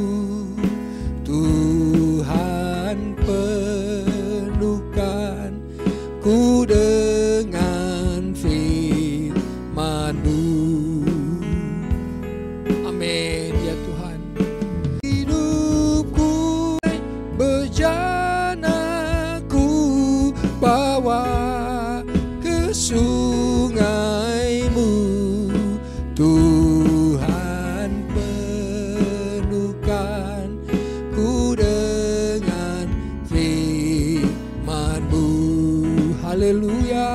Tuhan penuhkan ku dengan firman-Mu. Amin ya Tuhan. Hidupku bejana ku bawa ke sungai-Mu. Tuhan penuhkan ku dengan firman-Mu. Haleluya.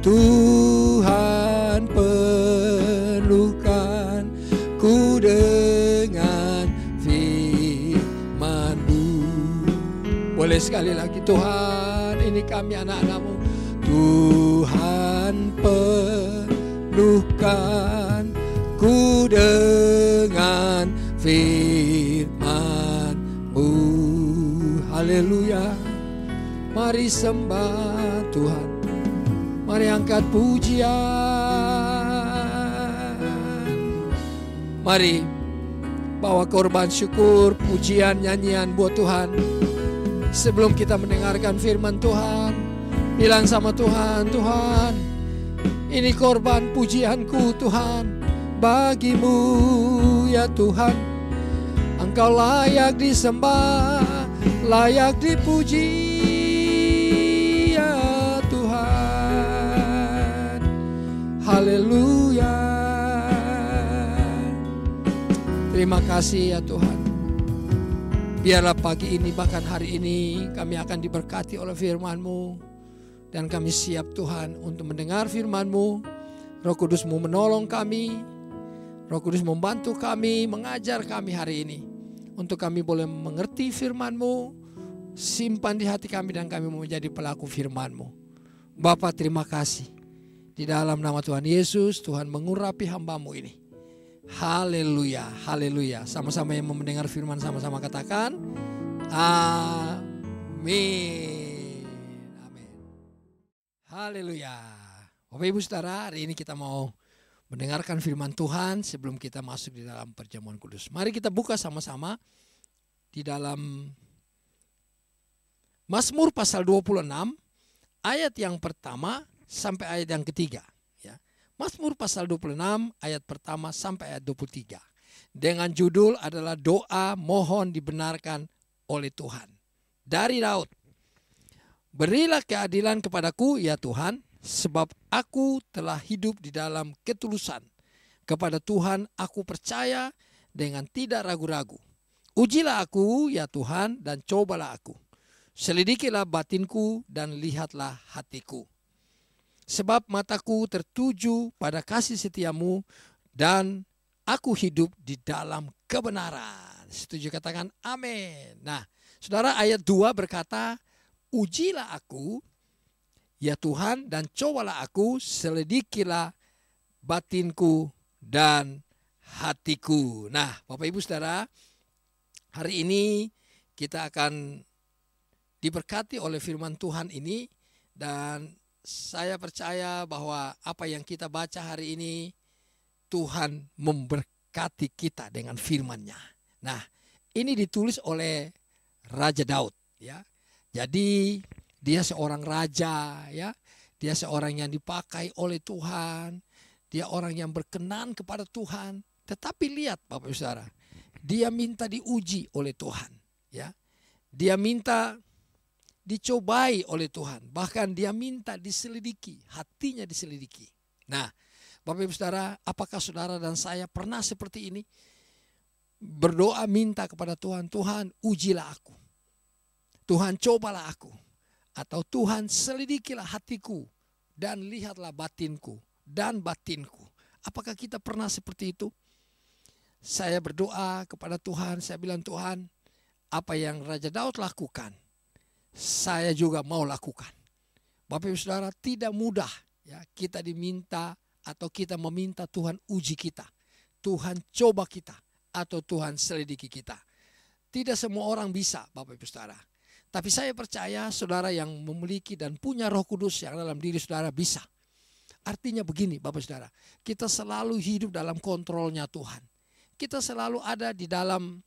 Tuhan penuhkan ku dengan firman-Mu. Boleh sekali lagi, Tuhan, ini kami anak-anak-Mu. Tuhan penuhkan ku dengan firman-Mu. Haleluya. Mari sembah Tuhan. Mari angkat pujian. Mari bawa korban syukur, pujian, nyanyian buat Tuhan. Sebelum kita mendengarkan firman Tuhan, bilang sama Tuhan, Tuhan, ini korban pujianku Tuhan, bagimu ya Tuhan. Engkau layak disembah, layak dipuji ya Tuhan. Haleluya. Terima kasih ya Tuhan. Biarlah pagi ini bahkan hari ini kami akan diberkati oleh firman-Mu. Dan kami siap Tuhan untuk mendengar firman-Mu. Roh Kudus-Mu menolong kami. Roh Kudus membantu kami, mengajar kami hari ini. Untuk kami boleh mengerti firman-Mu. Simpan di hati kami dan kami mau menjadi pelaku firman-Mu. Bapa, terima kasih. Di dalam nama Tuhan Yesus, Tuhan mengurapi hamba-Mu ini. Haleluya, haleluya. Sama-sama yang mau mendengar firman sama-sama katakan amin. Amin. Haleluya. Bapak Ibu Saudara, hari ini kita mau mendengarkan firman Tuhan sebelum kita masuk di dalam perjamuan kudus. Mari kita buka sama-sama di dalam Mazmur pasal 26 ayat yang pertama sampai ayat yang ketiga. Ya. Mazmur pasal 26 ayat pertama sampai ayat 23. Dengan judul adalah doa mohon dibenarkan oleh Tuhan. Dari Daud. Berilah keadilan kepadaku ya Tuhan, sebab aku telah hidup di dalam ketulusan. Kepada Tuhan aku percaya dengan tidak ragu-ragu. Ujilah aku ya Tuhan dan cobalah aku. Selidikilah batinku dan lihatlah hatiku. Sebab mataku tertuju pada kasih setiamu dan aku hidup di dalam kebenaran. Setuju, katakan amin. Nah, saudara, ayat 2 berkata, ujilah aku ya Tuhan dan cobalah aku, selidikilah batinku dan hatiku. Nah, Bapak Ibu Saudara, hari ini kita akan diberkati oleh firman Tuhan ini, dan saya percaya bahwa apa yang kita baca hari ini Tuhan memberkati kita dengan firman-Nya. Nah, ini ditulis oleh Raja Daud, ya. Jadi dia seorang raja, ya. Dia seorang yang dipakai oleh Tuhan. Dia orang yang berkenan kepada Tuhan. Tetapi lihat Bapak Ibu Saudara, dia minta diuji oleh Tuhan, ya. Dia minta dicobai oleh Tuhan. Bahkan dia minta diselidiki, hatinya diselidiki. Nah, Bapak Ibu Saudara, apakah saudara dan saya pernah seperti ini? Berdoa minta kepada Tuhan, Tuhan ujilah aku. Tuhan cobalah aku. Atau Tuhan selidikilah hatiku dan lihatlah batinku dan batinku. Apakah kita pernah seperti itu? Saya berdoa kepada Tuhan, saya bilang, Tuhan, apa yang Raja Daud lakukan, saya juga mau lakukan. Bapak Ibu Saudara, tidak mudah ya kita diminta atau kita meminta Tuhan uji kita. Tuhan coba kita atau Tuhan selidiki kita. Tidak semua orang bisa, Bapak Ibu Saudara. Tapi saya percaya saudara yang memiliki dan punya Roh Kudus yang dalam diri saudara bisa. Artinya begini Bapak Saudara, kita selalu hidup dalam kontrolnya Tuhan. Kita selalu ada di dalam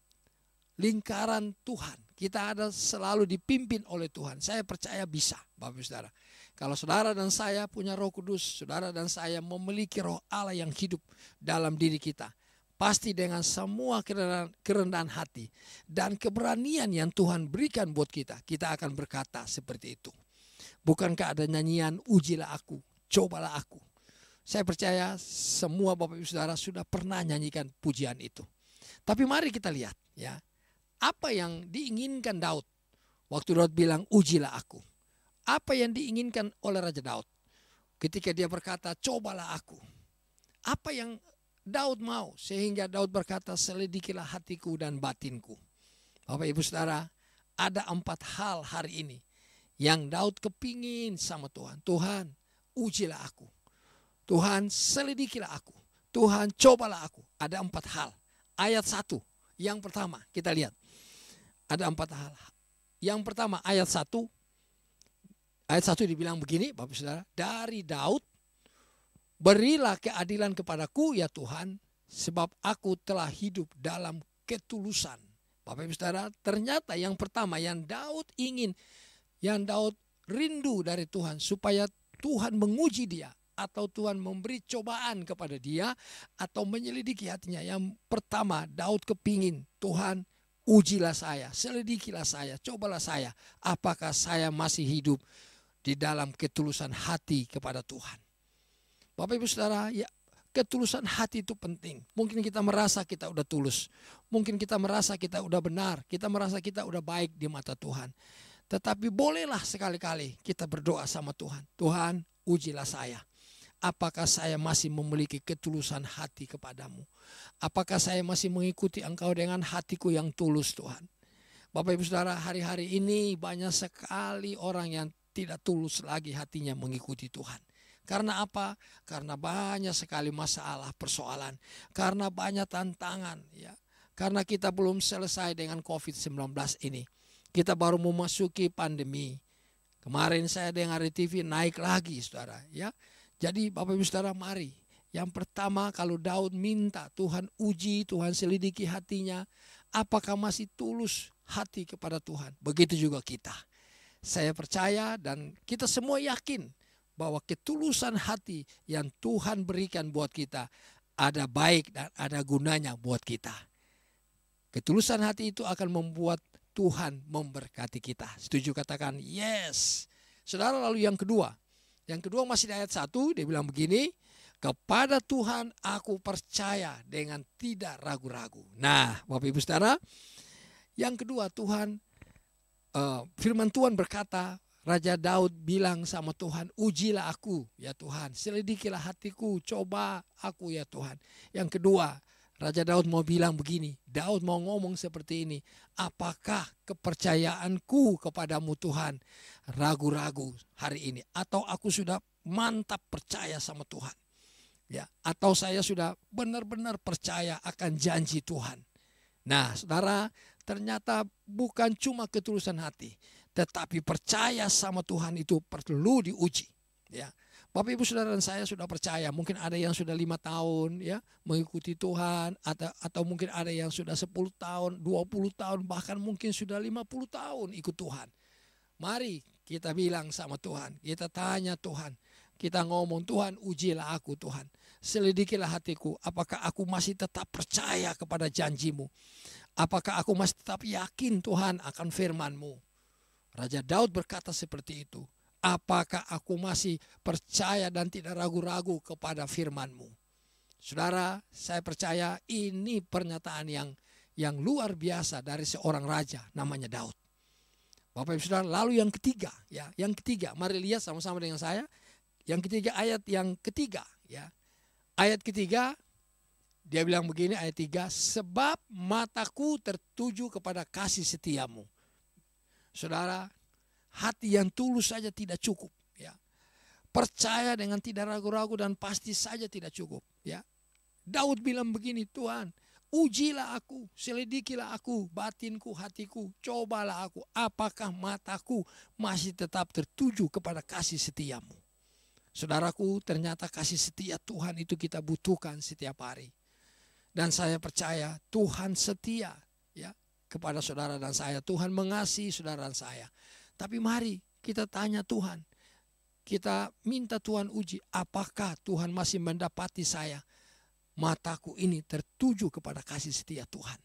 lingkaran Tuhan. Kita ada selalu dipimpin oleh Tuhan. Saya percaya bisa Bapak Saudara. Kalau saudara dan saya punya Roh Kudus, saudara dan saya memiliki Roh Allah yang hidup dalam diri kita. Pasti dengan semua kerendahan hati dan keberanian yang Tuhan berikan buat kita, kita akan berkata seperti itu. Bukankah ada nyanyian, ujilah aku, cobalah aku. Saya percaya semua Bapak Ibu Saudara sudah pernah nyanyikan pujian itu. Tapi mari kita lihat ya, apa yang diinginkan Daud waktu Daud bilang ujilah aku. Apa yang diinginkan oleh Raja Daud ketika dia berkata cobalah aku. Apa yang Daud mau sehingga Daud berkata selidikilah hatiku dan batinku. Bapak Ibu Saudara, ada 4 hal hari ini yang Daud kepingin sama Tuhan. Tuhan ujilah aku. Tuhan selidikilah aku. Tuhan cobalah aku. Ada 4 hal. Ayat 1 yang pertama kita lihat. Ada 4 hal. Yang pertama ayat 1. Ayat 1 dibilang begini Bapak Saudara. Dari Daud, berilah keadilan kepadaku ya Tuhan, sebab aku telah hidup dalam ketulusan. Bapak Ibu Saudara, ternyata yang pertama yang Daud ingin, yang Daud rindu dari Tuhan, supaya Tuhan menguji dia, atau Tuhan memberi cobaan kepada dia, atau menyelidiki hatinya. Yang pertama Daud kepingin, Tuhan ujilah saya, selidikilah saya, cobalah saya, apakah saya masih hidup di dalam ketulusan hati kepada Tuhan. Bapak Ibu Saudara, ya, ketulusan hati itu penting. Mungkin kita merasa kita udah tulus. Mungkin kita merasa kita udah benar. Kita merasa kita udah baik di mata Tuhan. Tetapi bolehlah sekali-kali kita berdoa sama Tuhan. Tuhan, ujilah saya. Apakah saya masih memiliki ketulusan hati kepadamu? Apakah saya masih mengikuti Engkau dengan hatiku yang tulus Tuhan? Bapak Ibu Saudara, hari-hari ini banyak sekali orang yang tidak tulus lagi hatinya mengikuti Tuhan. Karena apa? Karena banyak sekali masalah, persoalan. Karena banyak tantangan. Ya. Karena kita belum selesai dengan COVID-19 ini. Kita baru memasuki pandemi. Kemarin saya dengar di TV naik lagi saudara. Ya. Jadi Bapak Ibu Saudara, mari. Yang pertama, kalau Daud minta Tuhan uji, Tuhan selidiki hatinya. Apakah masih tulus hati kepada Tuhan? Begitu juga kita. Saya percaya dan kita semua yakin bahwa ketulusan hati yang Tuhan berikan buat kita ada baik dan ada gunanya buat kita. Ketulusan hati itu akan membuat Tuhan memberkati kita. Setuju? Katakan yes. Saudara, lalu yang kedua. Yang kedua masih di ayat 1, dia bilang begini, kepada Tuhan aku percaya dengan tidak ragu-ragu. Nah, Bapak Ibu Saudara, yang kedua firman Tuhan berkata, Raja Daud bilang sama Tuhan, ujilah aku ya Tuhan, selidikilah hatiku, coba aku ya Tuhan. Yang kedua, Raja Daud mau bilang begini, Daud mau ngomong seperti ini, apakah kepercayaanku kepadamu Tuhan ragu-ragu hari ini, atau aku sudah mantap percaya sama Tuhan, ya, atau saya sudah benar-benar percaya akan janji Tuhan. Nah, saudara, ternyata bukan cuma ketulusan hati, tetapi percaya sama Tuhan itu perlu diuji, ya. Bapak Ibu Saudara dan saya sudah percaya, mungkin ada yang sudah 5 tahun ya mengikuti Tuhan, atau mungkin ada yang sudah 10 tahun, 20 tahun, bahkan mungkin sudah 50 tahun ikut Tuhan. Mari kita bilang sama Tuhan, kita tanya Tuhan, kita ngomong, Tuhan ujilah aku Tuhan, selidikilah hatiku, apakah aku masih tetap percaya kepada janji-Mu, apakah aku masih tetap yakin Tuhan akan firman-Mu. Raja Daud berkata seperti itu. Apakah aku masih percaya dan tidak ragu-ragu kepada firman-Mu? Saudara, saya percaya ini pernyataan yang luar biasa dari seorang raja namanya Daud. Bapak Ibu Saudara, lalu yang ketiga, ya, yang ketiga, mari lihat sama-sama dengan saya. Yang ketiga, ayat yang ketiga, ya. Ayat ketiga, dia bilang begini, ayat 3, sebab mataku tertuju kepada kasih setiamu. Saudara, hati yang tulus saja tidak cukup, ya. Percaya dengan tidak ragu-ragu dan pasti saja tidak cukup, ya. Daud bilang begini, Tuhan, ujilah aku, selidikilah aku, batinku, hatiku, cobalah aku, apakah mataku masih tetap tertuju kepada kasih setiamu. Saudaraku, ternyata kasih setia Tuhan itu kita butuhkan setiap hari. Dan saya percaya Tuhan setia, ya, kepada saudara dan saya. Tuhan mengasihi saudara dan saya. Tapi mari kita tanya Tuhan, kita minta Tuhan uji, apakah Tuhan masih mendapati saya, mataku ini tertuju kepada kasih setia Tuhan.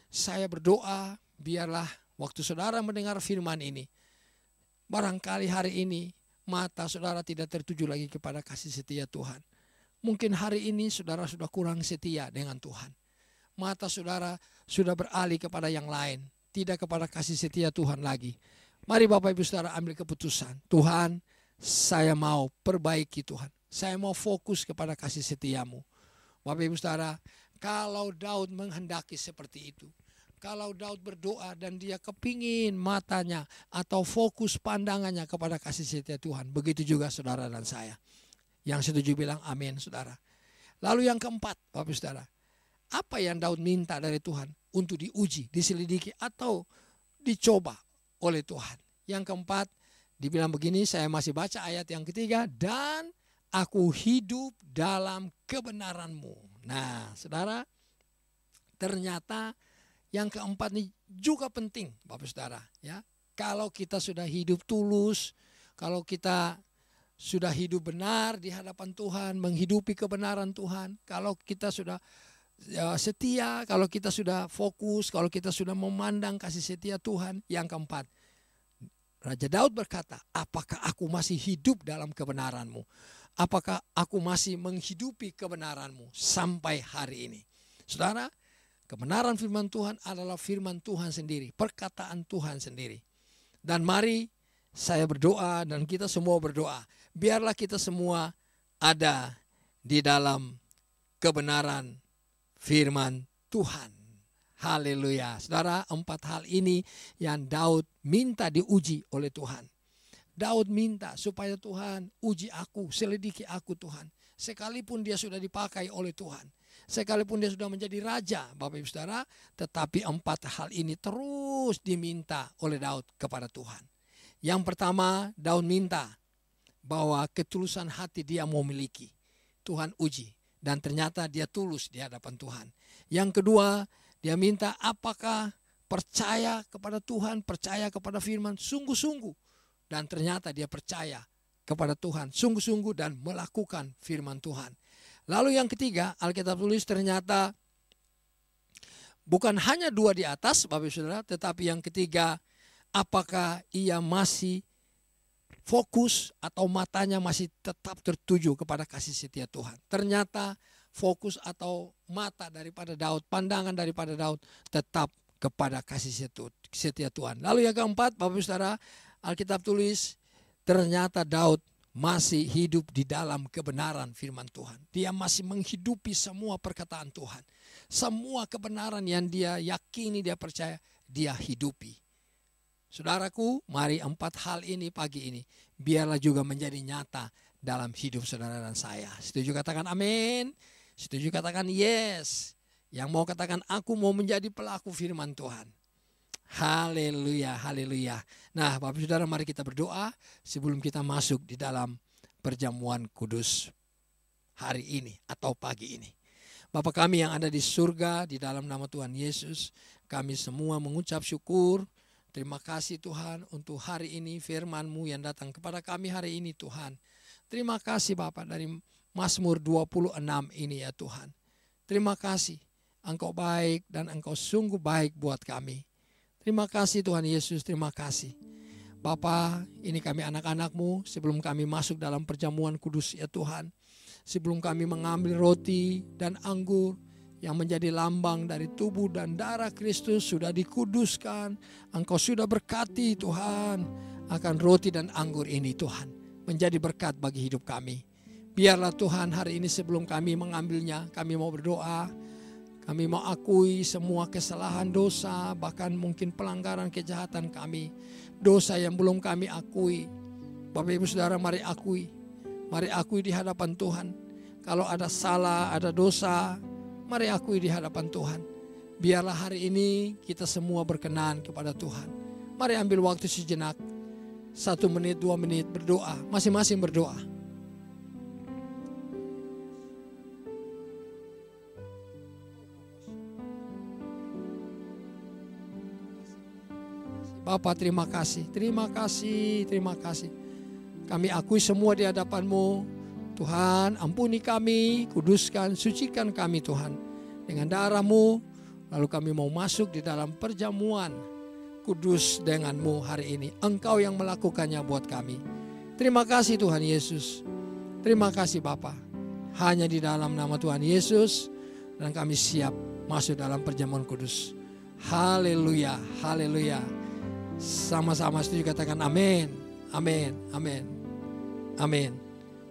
Saya berdoa, biarlah waktu saudara mendengar firman ini, barangkali hari ini mata saudara tidak tertuju lagi kepada kasih setia Tuhan. Mungkin hari ini saudara sudah kurang setia dengan Tuhan. Mata saudara sudah beralih kepada yang lain, tidak kepada kasih setia Tuhan lagi. Mari Bapak Ibu Saudara ambil keputusan. Tuhan, saya mau perbaiki Tuhan. Saya mau fokus kepada kasih setiamu. Bapak Ibu Saudara, kalau Daud menghendaki seperti itu, kalau Daud berdoa dan dia kepingin matanya atau fokus pandangannya kepada kasih setia Tuhan, begitu juga saudara dan saya. Yang setuju bilang amin, saudara. Lalu yang keempat, Bapak Ibu Saudara, apa yang Daud minta dari Tuhan untuk diuji, diselidiki atau dicoba oleh Tuhan? Yang keempat, dibilang begini, saya masih baca ayat yang ketiga, dan aku hidup dalam kebenaran-Mu. Nah, saudara, ternyata yang keempat ini juga penting, Bapak Saudara, ya. Kalau kita sudah hidup tulus, kalau kita sudah hidup benar di hadapan Tuhan, menghidupi kebenaran Tuhan, kalau kita sudah setia, kalau kita sudah fokus, kalau kita sudah memandang kasih setia Tuhan, yang keempat, Raja Daud berkata, apakah aku masih hidup dalam kebenaran-Mu? Apakah aku masih menghidupi kebenaran-Mu sampai hari ini? Saudara, kebenaran firman Tuhan adalah firman Tuhan sendiri, perkataan Tuhan sendiri. Dan mari saya berdoa dan kita semua berdoa, biarlah kita semua ada di dalam kebenaran firman Tuhan. Haleluya. Saudara, 4 hal ini yang Daud minta diuji oleh Tuhan. Daud minta supaya Tuhan uji aku, selidiki aku Tuhan. Sekalipun dia sudah dipakai oleh Tuhan, sekalipun dia sudah menjadi raja, Bapak Ibu Saudara, tetapi 4 hal ini terus diminta oleh Daud kepada Tuhan. Yang pertama, Daud minta bahwa ketulusan hati dia mau miliki. Tuhan uji dan ternyata dia tulus di hadapan Tuhan. Yang kedua, dia minta apakah percaya kepada Tuhan, percaya kepada firman sungguh-sungguh. Dan ternyata dia percaya kepada Tuhan sungguh-sungguh dan melakukan firman Tuhan. Lalu yang ketiga, Alkitab tulis ternyata bukan hanya 2 di atas Bapak Ibu Saudara, tetapi yang ketiga, apakah ia masih fokus atau matanya masih tetap tertuju kepada kasih setia Tuhan. Ternyata fokus atau mata daripada Daud, pandangan daripada Daud tetap kepada kasih setia Tuhan. Lalu yang keempat, Bapak Ibu Saudara, Alkitab tulis ternyata Daud masih hidup di dalam kebenaran firman Tuhan. Dia masih menghidupi semua perkataan Tuhan. Semua kebenaran yang dia yakini, dia percaya, dia hidupi. Saudaraku, mari 4 hal ini pagi ini biarlah juga menjadi nyata dalam hidup saudara dan saya. Setuju katakan amin? Setuju katakan yes. Yang mau katakan aku mau menjadi pelaku firman Tuhan. Haleluya, haleluya. Nah, Bapak Saudara, mari kita berdoa sebelum kita masuk di dalam perjamuan kudus hari ini atau pagi ini. Bapa kami yang ada di surga, di dalam nama Tuhan Yesus, kami semua mengucap syukur. Terima kasih Tuhan untuk hari ini firman-Mu yang datang kepada kami hari ini Tuhan. Terima kasih Bapak dari Mazmur 26 ini ya Tuhan. Terima kasih, Engkau baik dan Engkau sungguh baik buat kami. Terima kasih Tuhan Yesus, terima kasih. Bapa, ini kami anak-anak-Mu sebelum kami masuk dalam perjamuan kudus ya Tuhan. Sebelum kami mengambil roti dan anggur yang menjadi lambang dari tubuh dan darah Kristus sudah dikuduskan. Engkau sudah berkati Tuhan akan roti dan anggur ini Tuhan. Menjadi berkat bagi hidup kami. Biarlah Tuhan hari ini sebelum kami mengambilnya, kami mau berdoa. Kami mau akui semua kesalahan dosa, bahkan mungkin pelanggaran kejahatan kami. Dosa yang belum kami akui. Bapak Ibu Saudara, mari akui. Mari akui di hadapan Tuhan. Kalau ada salah, ada dosa, mari akui di hadapan Tuhan. Biarlah hari ini kita semua berkenan kepada Tuhan. Mari ambil waktu sejenak. 1 menit, 2 menit berdoa. Masing-masing berdoa. Bapa, terima kasih, terima kasih, terima kasih. Kami akui semua di hadapan-Mu. Tuhan, ampuni kami, kuduskan, sucikan kami Tuhan. Dengan darah-Mu, lalu kami mau masuk di dalam perjamuan kudus dengan-Mu hari ini. Engkau yang melakukannya buat kami. Terima kasih Tuhan Yesus. Terima kasih Bapa. Hanya di dalam nama Tuhan Yesus, dan kami siap masuk dalam perjamuan kudus. Haleluya, haleluya. Sama-sama setuju katakan amin, amin, amin, amin.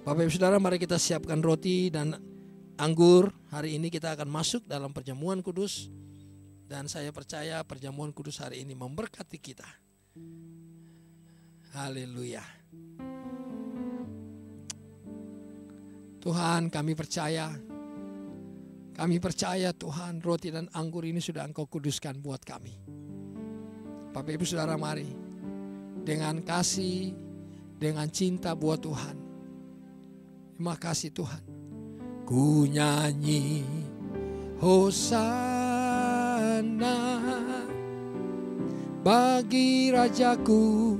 Bapak Ibu Saudara, mari kita siapkan roti dan anggur. Hari ini kita akan masuk dalam perjamuan kudus. Dan saya percaya perjamuan kudus hari ini memberkati kita. Haleluya. Tuhan, kami percaya Tuhan, roti dan anggur ini sudah Engkau kuduskan buat kami. Bapak Ibu Saudara, mari dengan kasih, dengan cinta buat Tuhan. Terima kasih Tuhan. Ku nyanyi Hosana bagi Rajaku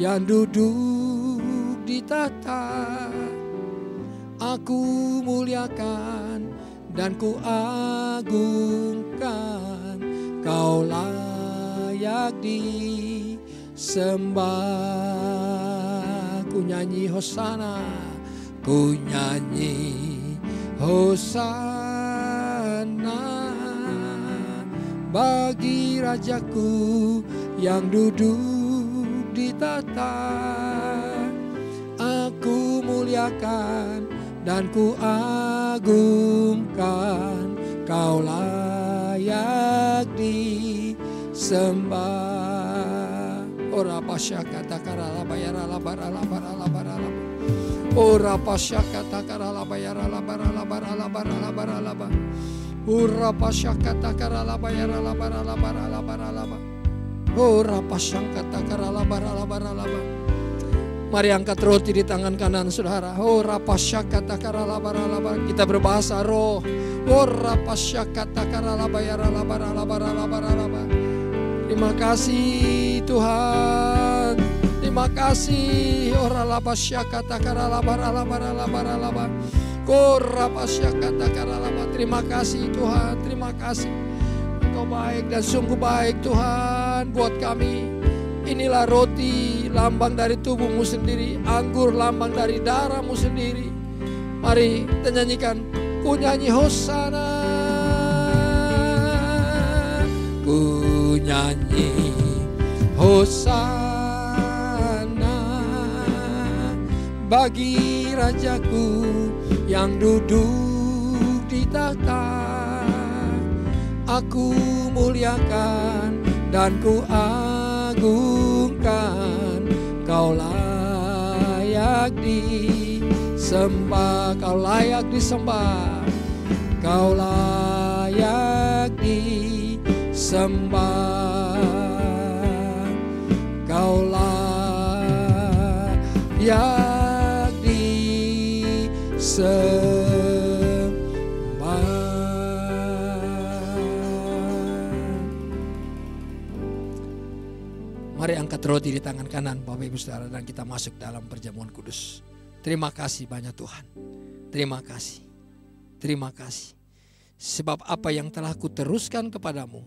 yang duduk di tahta. Aku muliakan dan ku agungkan, Kau layak disembah. Ku nyanyi Hosana, ku nyanyi Hosana bagi Rajaku yang duduk di tahta. Aku muliakan dan ku agungkan, Kau layak disembah. Ora pasyakata karala bayara labara labara labara labara. Ora pasyakata karala bayara labara labara labara labara labara. Ora pasyakata karala bayara labara labara labara labara. Ora pasyakata karala labara labara labara. Mari angkat roti di tangan kanan saudara. Ora pasyakata karala labara labara. Kita berbahasa roh. Ora pasyakata karala bayara labara labara labara labara. Terima kasih Tuhan. Terima kasih. Terima kasih Tuhan, terima kasih. Engkau baik dan sungguh baik Tuhan buat kami. Inilah roti, lambang dari tubuhmu sendiri, anggur lambang dari darahmu sendiri. Mari kita nyanyikan, ku nyanyi Hosana, ku nyanyi Hosana bagi Rajaku yang duduk di tahta. Aku muliakan dan ku agungkan, kau layak disembah, kau layak disembah, kau layak disembah, kau layak disembah. Mari angkat roti di tangan kanan Bapak Ibu Saudara dan kita masuk dalam perjamuan kudus. Terima kasih banyak Tuhan. Terima kasih. Terima kasih. Sebab apa yang telah aku teruskan kepadamu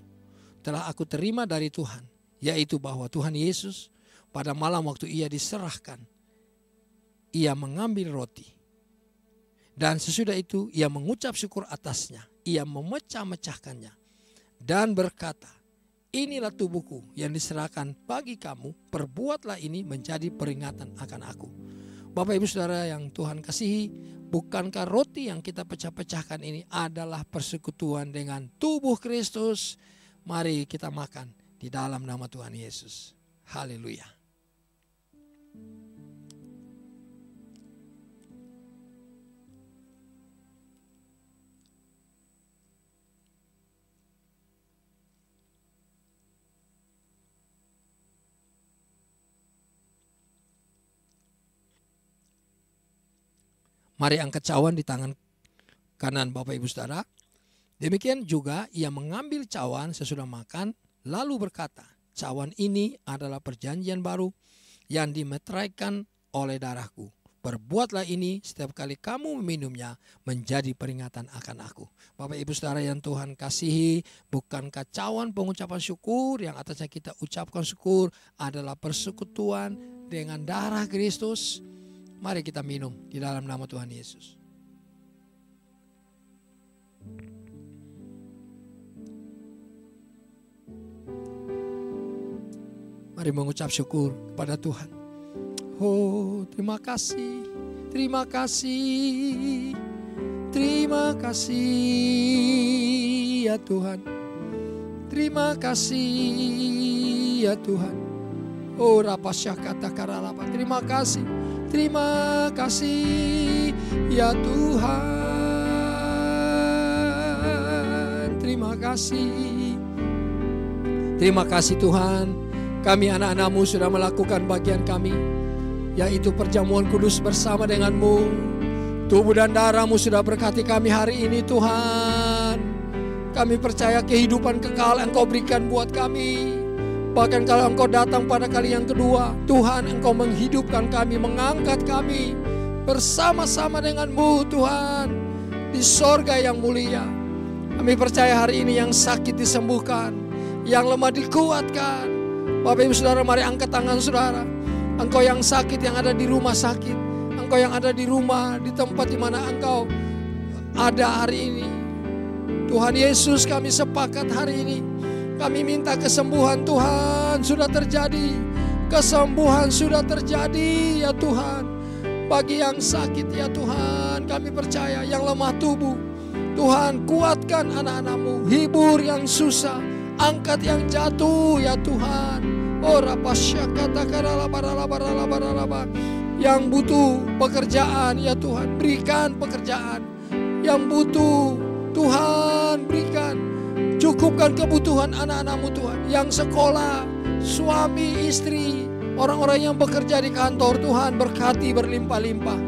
telah aku terima dari Tuhan, yaitu bahwa Tuhan Yesus pada malam waktu ia diserahkan, ia mengambil roti. Dan sesudah itu ia mengucap syukur atasnya, ia memecah-mecahkannya dan berkata, inilah tubuhku yang diserahkan bagi kamu, perbuatlah ini menjadi peringatan akan aku. Bapak Ibu Saudara yang Tuhan kasihi, bukankah roti yang kita pecah-pecahkan ini adalah persekutuan dengan tubuh Kristus? Mari kita makan di dalam nama Tuhan Yesus. Haleluya. Mari angkat cawan di tangan kanan Bapak Ibu Saudara. Demikian juga ia mengambil cawan sesudah makan, lalu berkata, cawan ini adalah perjanjian baru yang dimeteraikan oleh darahku. Perbuatlah ini setiap kali kamu meminumnya menjadi peringatan akan aku. Bapak Ibu Saudara yang Tuhan kasihi, bukankah cawan pengucapan syukur yang atasnya kita ucapkan syukur adalah persekutuan dengan darah Kristus? Mari kita minum di dalam nama Tuhan Yesus. Mari mengucap syukur kepada Tuhan. Oh, terima kasih, terima kasih, terima kasih ya Tuhan. Terima kasih ya Tuhan. Oh, rapasya kata karalapa. Terima kasih. Terima kasih ya Tuhan. Terima kasih. Terima kasih Tuhan. Kami anak-anak-Mu sudah melakukan bagian kami, yaitu perjamuan kudus bersama dengan-Mu. Tubuh dan darah-Mu sudah berkati kami hari ini Tuhan. Kami percaya kehidupan kekal Engkau berikan buat kami. Bahkan kalau Engkau datang pada kali yang kedua, Tuhan Engkau menghidupkan kami, mengangkat kami bersama-sama dengan-Mu Tuhan di sorga yang mulia. Kami percaya hari ini yang sakit disembuhkan, yang lemah dikuatkan. Bapak Ibu Saudara, mari angkat tangan saudara. Engkau yang sakit, yang ada di rumah sakit, Engkau yang ada di rumah, di tempat di mana Engkau ada hari ini. Tuhan Yesus, kami sepakat hari ini. Kami minta kesembuhan Tuhan sudah terjadi. Kesembuhan sudah terjadi ya Tuhan. Bagi yang sakit ya Tuhan, kami percaya yang lemah tubuh. Tuhan kuatkan anak-anak-Mu. Hibur yang susah, angkat yang jatuh ya Tuhan. Oh rapasyakatakarabaralabaralabaralabar. Yang butuh pekerjaan ya Tuhan, berikan pekerjaan. Yang butuh Tuhan berikan. Cukupkan kebutuhan anak-anak-Mu Tuhan. Yang sekolah, suami, istri, orang-orang yang bekerja di kantor, Tuhan berkati berlimpah-limpah.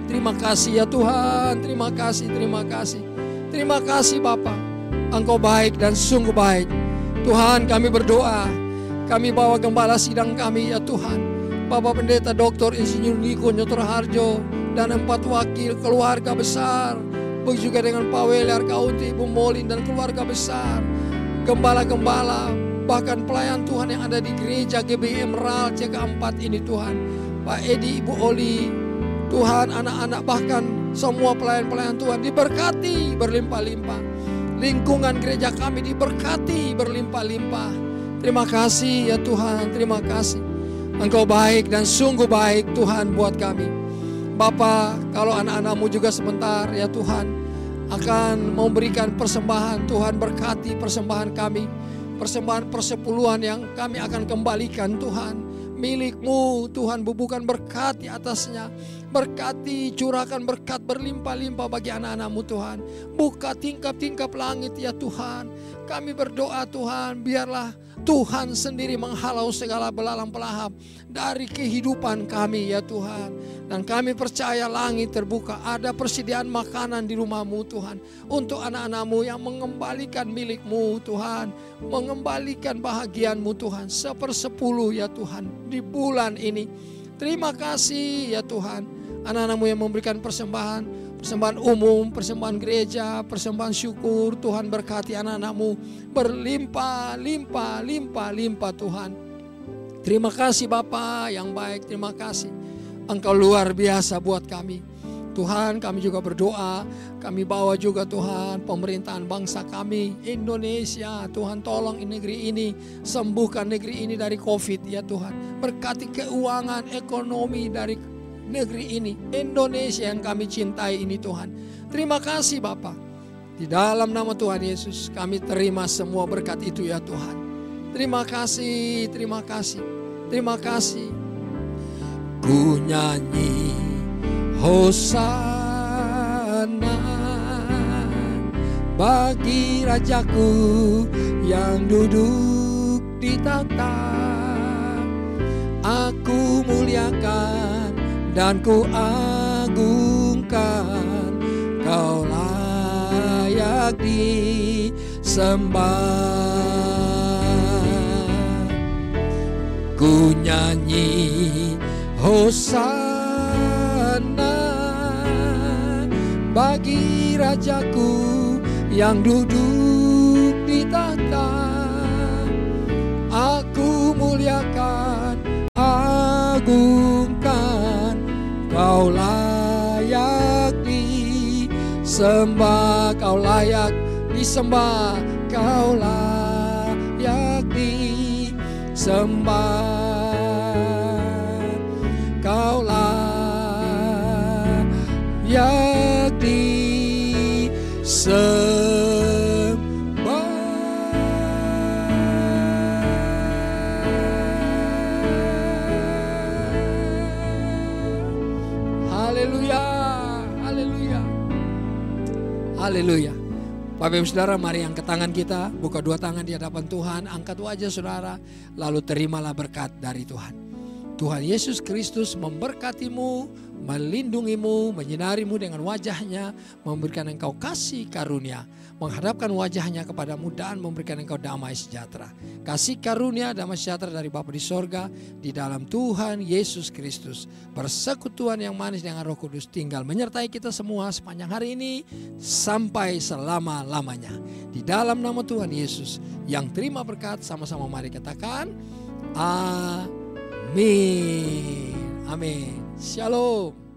Terima kasih ya Tuhan. Terima kasih, terima kasih. Terima kasih Bapa. Engkau baik dan sungguh baik. Tuhan, kami berdoa. Kami bawa gembala sidang kami ya Tuhan. Bapak Pendeta Dr. Insinyur Niko Nyotor Harjo, dan 4 wakil keluarga besar. Begitu juga dengan Pak Weli Arkaunti, Ibu Molin dan keluarga besar, gembala-gembala, bahkan pelayan Tuhan yang ada di gereja GBI Emerald CK4 ini Tuhan. Pak Edi, Ibu Oli, Tuhan, anak-anak, bahkan semua pelayan-pelayan Tuhan diberkati berlimpah-limpah. Lingkungan gereja kami diberkati berlimpah-limpah. Terima kasih ya Tuhan, terima kasih. Engkau baik dan sungguh baik Tuhan buat kami. Bapa, kalau anak-anak-Mu juga sebentar ya Tuhan akan memberikan persembahan, Tuhan berkati persembahan kami, persembahan persepuluhan yang kami akan kembalikan Tuhan, milik-Mu Tuhan, bubukan berkat di atasnya, berkati, curahkan berkat berlimpah-limpah bagi anak-anak-Mu Tuhan, buka tingkap-tingkap langit ya Tuhan. Kami berdoa Tuhan, biarlah Tuhan sendiri menghalau segala belalang pelahap dari kehidupan kami ya Tuhan. Dan kami percaya langit terbuka, ada persediaan makanan di rumah-Mu Tuhan, untuk anak-anak-Mu yang mengembalikan milik-Mu Tuhan, mengembalikan bahagian-Mu Tuhan, 1/10 ya Tuhan di bulan ini. Terima kasih ya Tuhan, anak-anak-Mu yang memberikan persembahan, persembahan umum, persembahan gereja, persembahan syukur. Tuhan berkati anak-anak-Mu berlimpah, limpah, limpah, limpah Tuhan. Terima kasih Bapa yang baik, terima kasih. Engkau luar biasa buat kami. Tuhan, kami juga berdoa, kami bawa juga Tuhan pemerintahan bangsa kami, Indonesia. Tuhan tolong negeri ini, sembuhkan negeri ini dari COVID ya Tuhan. Berkati keuangan, ekonomi dari negeri ini, Indonesia yang kami cintai ini Tuhan. Terima kasih Bapa. Di dalam nama Tuhan Yesus kami terima semua berkat itu ya Tuhan. Terima kasih, terima kasih, terima kasih. Ku nyanyi Hosana bagi Rajaku yang duduk di takhta. Aku muliakan dan ku agungkan, Kau layak disembah. Ku nyanyi Hosana bagi Rajaku yang duduk di takhta. Aku muliakan, agungkan, Kau layak disembah, Kau layak disembah, Kau layak disembah. Kau layak disembah. Haleluya, haleluya, haleluya. Bapak Ibu Saudara, mari angkat tangan kita, buka dua tangan di hadapan Tuhan, angkat wajah saudara, lalu terimalah berkat dari Tuhan. Tuhan Yesus Kristus memberkatimu, melindungimu, menyinarimu dengan wajahnya, memberikan engkau kasih karunia, menghadapkan wajahnya kepadamu dan memberikan engkau damai sejahtera. Kasih karunia damai sejahtera dari Bapa di sorga, di dalam Tuhan Yesus Kristus, persekutuan yang manis dengan Roh Kudus tinggal menyertai kita semua sepanjang hari ini sampai selama-lamanya. Di dalam nama Tuhan Yesus yang terima berkat, sama-sama mari katakan amin. Amin. Shalom.